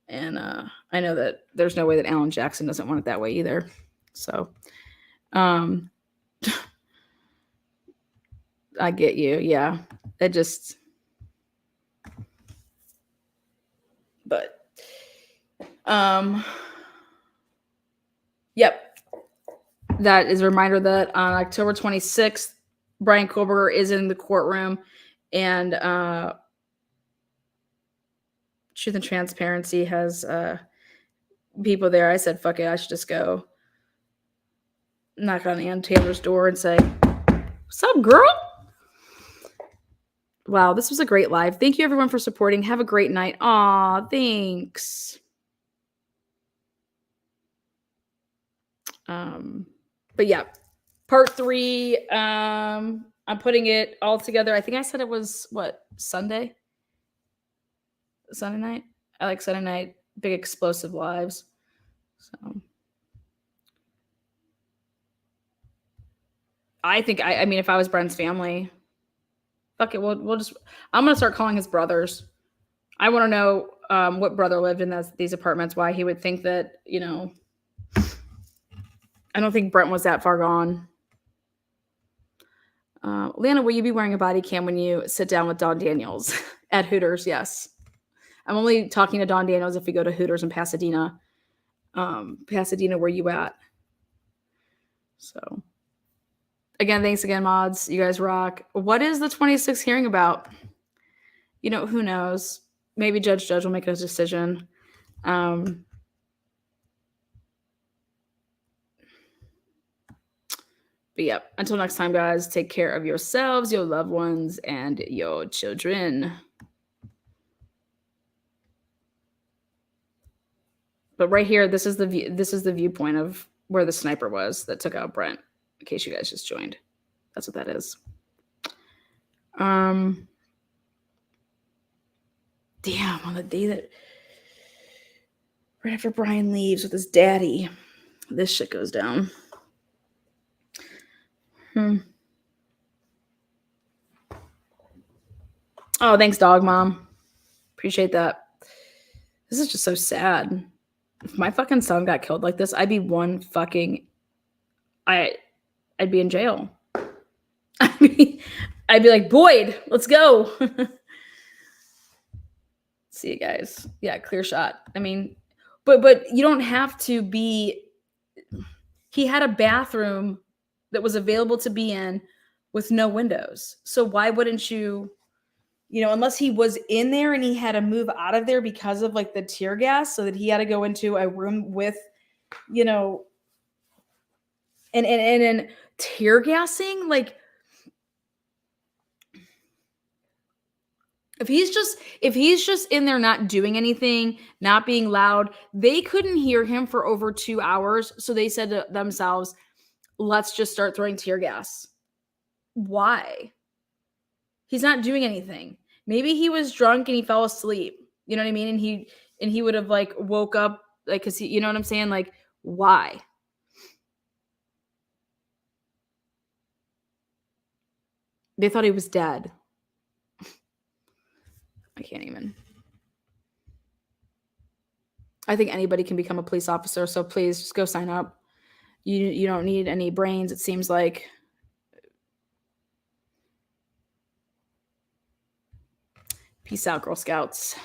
And I know that there's no way that Alan Jackson doesn't want it that way either. So I get you. Yeah. Yep. That is a reminder that on October 26th, Brent Kopacka is in the courtroom, and Truth and Transparency has people there, I said, fuck it, I should just go knock on Ann Taylor's door and say, what's up, girl? Wow, this was a great live. Thank you everyone for supporting. Have a great night. Aw, thanks. But yeah, part 3. I'm putting it all together. I think I said it was Sunday night. I like Sunday night, big explosive lives. So I think I mean, if I was Brent's family, fuck it, we'll just. I'm gonna start calling his brothers. I want to know what brother lived in these apartments. Why he would think that, you know. I don't think Brent was that far gone. Lana, will you be wearing a body cam when you sit down with Don Daniels at Hooters? Yes. I'm only talking to Don Daniels if we go to Hooters in Pasadena. Pasadena, where you at? So, again, thanks again, mods. You guys rock. What is the 26th hearing about? You know, who knows? Maybe Judge will make a decision. But yeah, until next time, guys, take care of yourselves, your loved ones, and your children. But right here, this is the viewpoint of where the sniper was that took out Brent, in case you guys just joined. That's what that is. Damn, on the day that right after Brian leaves with his daddy, this shit goes down. Oh, thanks, dog mom. Appreciate that. This is just so sad. If my fucking son got killed like this, I'd be I'd be in jail. I'd be like, Boyd, let's go. See you guys. Yeah, clear shot. I mean, but you don't have to be. He had a bathroom that was available to be in with no windows. So why wouldn't you, unless he was in there and he had to move out of there because of like the tear gas, so that he had to go into a room with, and tear gassing, like if he's just in there not doing anything, not being loud, they couldn't hear him for over 2 hours. So they said to themselves, let's just start throwing tear gas. Why? He's not doing anything. Maybe he was drunk and he fell asleep. You know what I mean? And he would have like woke up, like, cause he, you know what I'm saying? Like, why? They thought he was dead. I can't even. I think anybody can become a police officer. So please just go sign up. You don't need any brains, it seems like. Peace out, Girl Scouts.